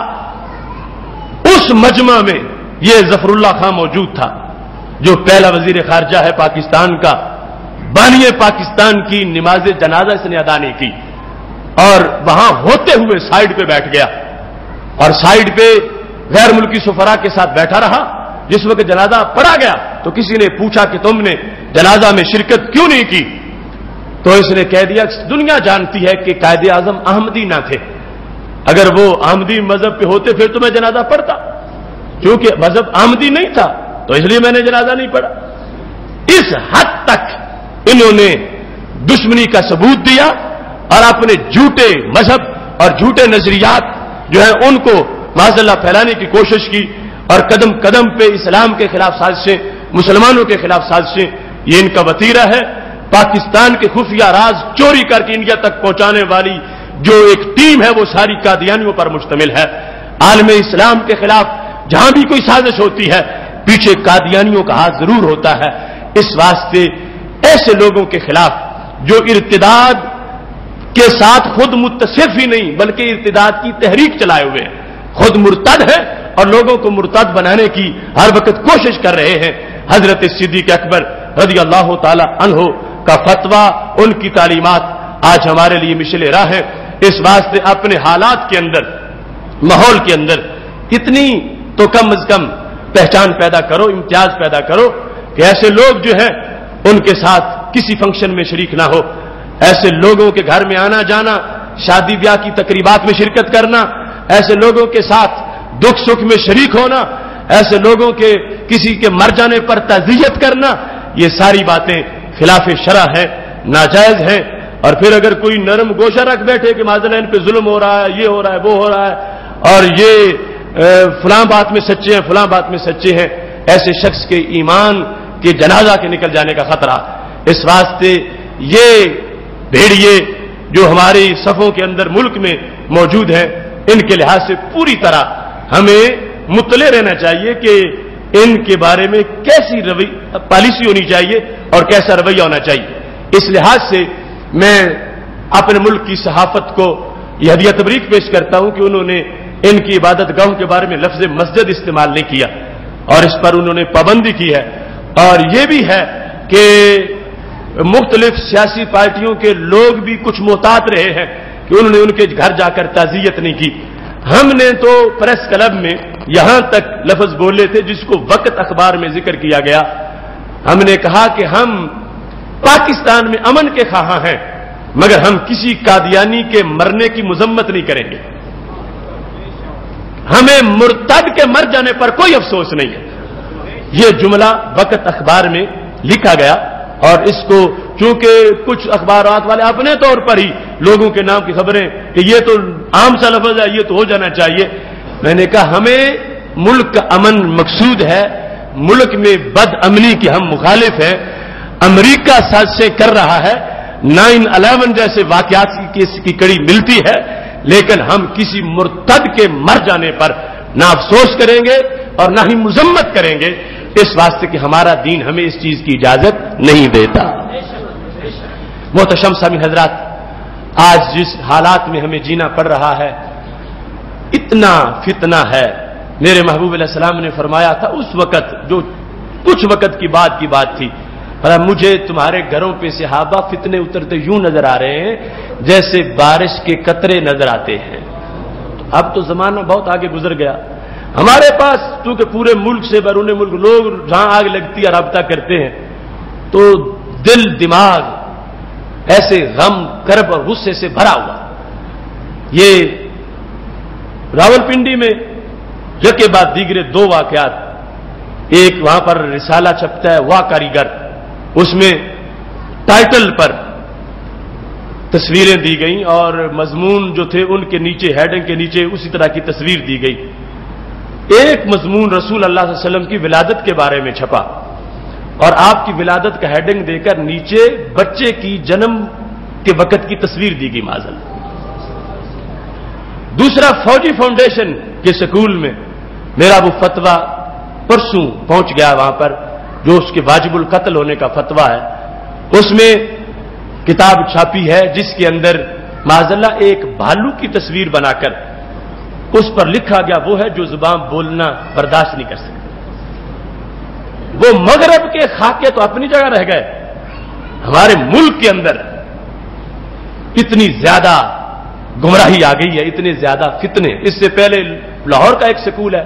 اس مجمع میں یہ ظفر اللہ خان موجود تھا جو پہلا وزیر خارجہ ہے پاکستان کا۔ بانی پاکستان کی نماز جنازہ اس نے ادا نہیں کی اور وہاں ہوتے ہوئے سائیڈ پہ بیٹھ گیا اور سائیڈ پہ غیر ملکی سفراء کے ساتھ بیٹھا رہا۔ جس وقت جنازہ پڑھا گیا تو کسی نے پوچھا کہ تم نے جنازہ میں شرکت کیوں نہیں کی؟ تو اس نے کہہ دیا دنیا جانتی ہے کہ قائد اعظم احمدی نہ تھے، اگر وہ احمدی مذہب پہ ہوتے پھر تو میں جنازہ پڑھتا، کیونکہ مذہب احمدی نہیں تھا تو اس لیے میں نے جنازہ نہیں پڑھا۔ اس حد تک انہوں نے دشمنی کا ثبوت دیا اور اپنے جھوٹے مذہب اور جھوٹے نظریات جو ہیں ان کو معاذ اللہ پھیلانے کی کوشش کی، اور قدم قدم پہ اسلام کے خلاف سازشیں، مسلمانوں کے خلاف سازشیں، یہ ان کا وتیرہ ہے۔ پاکستان کے خفیہ راز چوری کر کے انڈیا تک پہنچانے والی جو ایک ٹیم ہے وہ ساری قادیانیوں پر مشتمل ہے۔ عالم اسلام کے خلاف جہاں بھی کوئی سازش ہوتی ہے پیچھے قادیانیوں کا ہاتھ ضرور ہوتا ہے۔ اس واسطے ایسے لوگوں کے خلاف جو ارتداد کے ساتھ خود متصف ہی نہیں بلکہ ارتداد کی تحریک چلائے ہوئے ہیں، خود مرتد ہے اور لوگوں کو مرتد بنانے کی ہر وقت کوشش کر رہے ہیں۔ حضرت صدیق اکبر رضی اللہ تعالی عنہ کا فتویٰ، ان کی تعلیمات آج ہمارے لیے مشعل راہ ہے۔ اس واسطے اپنے حالات کے اندر، ماحول کے اندر اتنی تو کم از کم پہچان پیدا کرو، امتیاز پیدا کرو کہ ایسے لوگ جو ہیں ان کے ساتھ کسی فنکشن میں شریک نہ ہو، ایسے لوگوں کے گھر میں آنا جانا، شادی بیاہ کی تقریبات میں شرکت کرنا، ایسے لوگوں کے ساتھ دکھ سکھ میں شریک ہونا، ایسے لوگوں کے کسی کے مر جانے پر تعزیت کرنا، یہ ساری باتیں خلاف شرع ہیں، ناجائز ہیں۔ اور پھر اگر کوئی نرم گوشہ رکھ بیٹھے کہ معذرت ان پہ ظلم ہو رہا ہے، یہ ہو رہا ہے، وہ ہو رہا ہے، اور یہ فلاں بات میں سچے ہیں، فلاں بات میں سچے ہیں، ایسے شخص کے ایمان کے جنازہ کے نکل جانے کا خطرہ۔ اس واسطے یہ بھیڑیے جو ہماری صفوں کے اندر ملک میں موجود ہیں ان کے لحاظ سے پوری طرح ہمیں مطلع رہنا چاہیے کہ ان کے بارے میں کیسی پالیسی ہونی چاہیے اور کیسا رویہ ہونا چاہیے۔ اس لحاظ سے میں اپنے ملک کی صحافت کو یہ ہدیہ تبریک پیش کرتا ہوں کہ انہوں نے ان کی عبادت گاہوں کے بارے میں لفظ مسجد استعمال نہیں کیا اور اس پر انہوں نے پابندی کی ہے۔ اور یہ بھی ہے کہ مختلف سیاسی پارٹیوں کے لوگ بھی کچھ محتاط رہے ہیں کہ انہوں نے ان کے گھر جا کر تعزیت نہیں کی۔ ہم نے تو پریس کلب میں یہاں تک لفظ بولے تھے جس کو وقت اخبار میں ذکر کیا گیا، ہم نے کہا کہ ہم پاکستان میں امن کے خواہاں ہیں مگر ہم کسی قادیانی کے مرنے کی مذمت نہیں کریں گے، ہمیں مرتد کے مر جانے پر کوئی افسوس نہیں ہے۔ یہ جملہ وقت اخبار میں لکھا گیا اور اس کو چونکہ کچھ اخبارات والے اپنے طور پر ہی لوگوں کے نام کی خبریں کہ یہ تو عام سا لفظ ہے، یہ تو ہو جانا چاہیے۔ میں نے کہا ہمیں ملک کا امن مقصود ہے، ملک میں بد امنی کے ہم مخالف ہیں۔ امریکہ سازشیں کر رہا ہے، 9/11 جیسے واقعات کی کڑی ملتی ہے لیکن ہم کسی مرتد کے مر جانے پر نہ افسوس کریں گے اور نہ ہی مذمت کریں گے، اس واسطے کہ ہمارا دین ہمیں اس چیز کی اجازت نہیں دیتا۔ محتشم سامعین حضرات، آج جس حالات میں ہمیں جینا پڑ رہا ہے، اتنا فتنہ ہے۔ میرے محبوب علیہ السلام نے فرمایا تھا اس وقت، جو کچھ وقت کی بات تھی، مجھے تمہارے گھروں پہ صحابہ فتنے اترتے یوں نظر آ رہے ہیں جیسے بارش کے قطرے نظر آتے ہیں۔ اب تو زمانہ بہت آگے گزر گیا، ہمارے پاس چونکہ پورے ملک سے بیرون ملک لوگ جہاں آگ لگتی ہے رابطہ کرتے ہیں، تو دل دماغ ایسے غم کرب اور غصے سے بھرا ہوا۔ یہ راولپنڈی میں یکے بعد دیگرے دو واقعات، ایک وہاں پر رسالہ چھپتا ہے واہ کاریگر، اس میں ٹائٹل پر تصویریں دی گئیں اور مضمون جو تھے ان کے نیچے، ہیڈنگ کے نیچے اسی طرح کی تصویر دی گئی۔ ایک مضمون رسول اللہ صلی اللہ علیہ وسلم کی ولادت کے بارے میں چھپا اور آپ کی ولادت کا ہیڈنگ دے کر نیچے بچے کی جنم کے وقت کی تصویر دی گئی معذل۔ دوسرا فوجی فاؤنڈیشن کے سکول میں میرا وہ فتویٰ پرسوں پہنچ گیا وہاں پر، جو اس کے واجب القتل ہونے کا فتویٰ ہے، اس میں کتاب چھاپی ہے جس کے اندر معذلہ ایک بھالو کی تصویر بنا کر اس پر لکھا گیا وہ ہے جو زبان بولنا برداشت نہیں کر سکتا۔ وہ مغرب کے خاکے تو اپنی جگہ رہ گئے، ہمارے ملک کے اندر اتنی زیادہ گمراہی آ گئی ہے، اتنے زیادہ فتنے۔ اس سے پہلے لاہور کا ایک سکول ہے،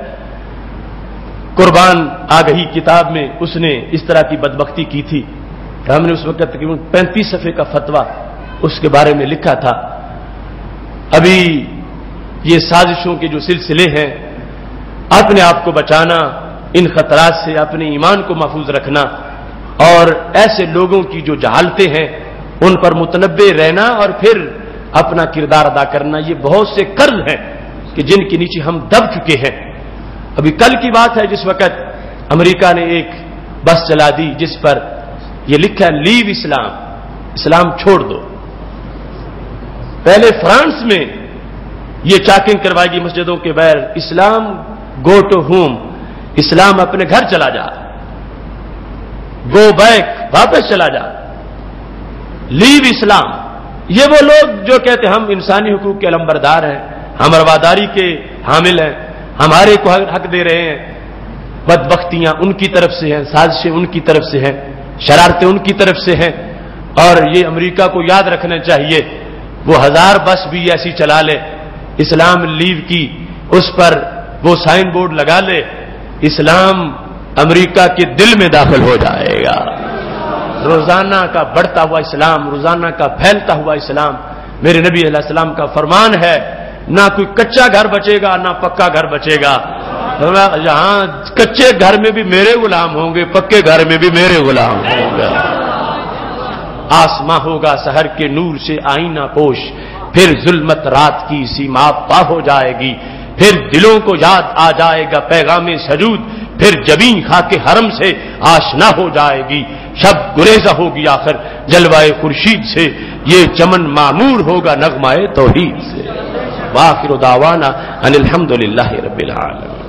قربان آگہی کتاب میں اس نے اس طرح کی بدبختی کی تھی، ہم نے اس وقت تقریباً 35 صفحے کا فتویٰ اس کے بارے میں لکھا تھا۔ ابھی یہ سازشوں کے جو سلسلے ہیں، اپنے آپ کو بچانا ان خطرات سے، اپنے ایمان کو محفوظ رکھنا اور ایسے لوگوں کی جو جہالتیں ہیں ان پر متنبع رہنا اور پھر اپنا کردار ادا کرنا، یہ بہت سے قرض ہیں کہ جن کے نیچے ہم دب چکے ہیں۔ ابھی کل کی بات ہے جس وقت امریکہ نے ایک بس چلا دی جس پر یہ لکھا ہے لیو اسلام، اسلام چھوڑ دو۔ پہلے فرانس میں یہ چاکنگ کروائے گی مسجدوں کے بغیر، اسلام گو ٹو ہوم، اسلام اپنے گھر چلا جا، گو بیک واپس چلا جا، لیو اسلام۔ یہ وہ لوگ جو کہتے ہیں ہم انسانی حقوق کے علمبردار ہیں، ہم رواداری کے حامل ہیں، ہمارے کو حق دے رہے ہیں، بدبختیاں ان کی طرف سے ہیں، سازشیں ان کی طرف سے ہیں، شرارتیں ان کی طرف سے ہیں۔ اور یہ امریکہ کو یاد رکھنا چاہیے، وہ 1000 بس بھی ایسی چلا لے، اسلام لیو کی اس پر وہ سائن بورڈ لگا لے، اسلام امریکہ کے دل میں داخل ہو جائے گا۔ روزانہ کا بڑھتا ہوا اسلام، روزانہ کا پھیلتا ہوا اسلام، میرے نبی علیہ السلام کا فرمان ہے، نہ کوئی کچا گھر بچے گا نہ پکا گھر بچے گا۔ یہاں کچے گھر میں بھی میرے غلام ہوں گے، پکے گھر میں بھی میرے غلام ہوں گے۔ آسماں ہوگا سحر کے نور سے آئینہ پوش، پھر ظلمت رات کی سیما پا ہو جائے گی، پھر دلوں کو یاد آ جائے گا پیغام سجود، پھر جبین خاک حرم سے آشنا ہو جائے گی، شب گریزہ ہوگی آخر جلوائے خورشید سے، یہ چمن معمور ہوگا نغمہ توحید سے۔ وآخر دعوانا ان الحمدللہ رب العالمین۔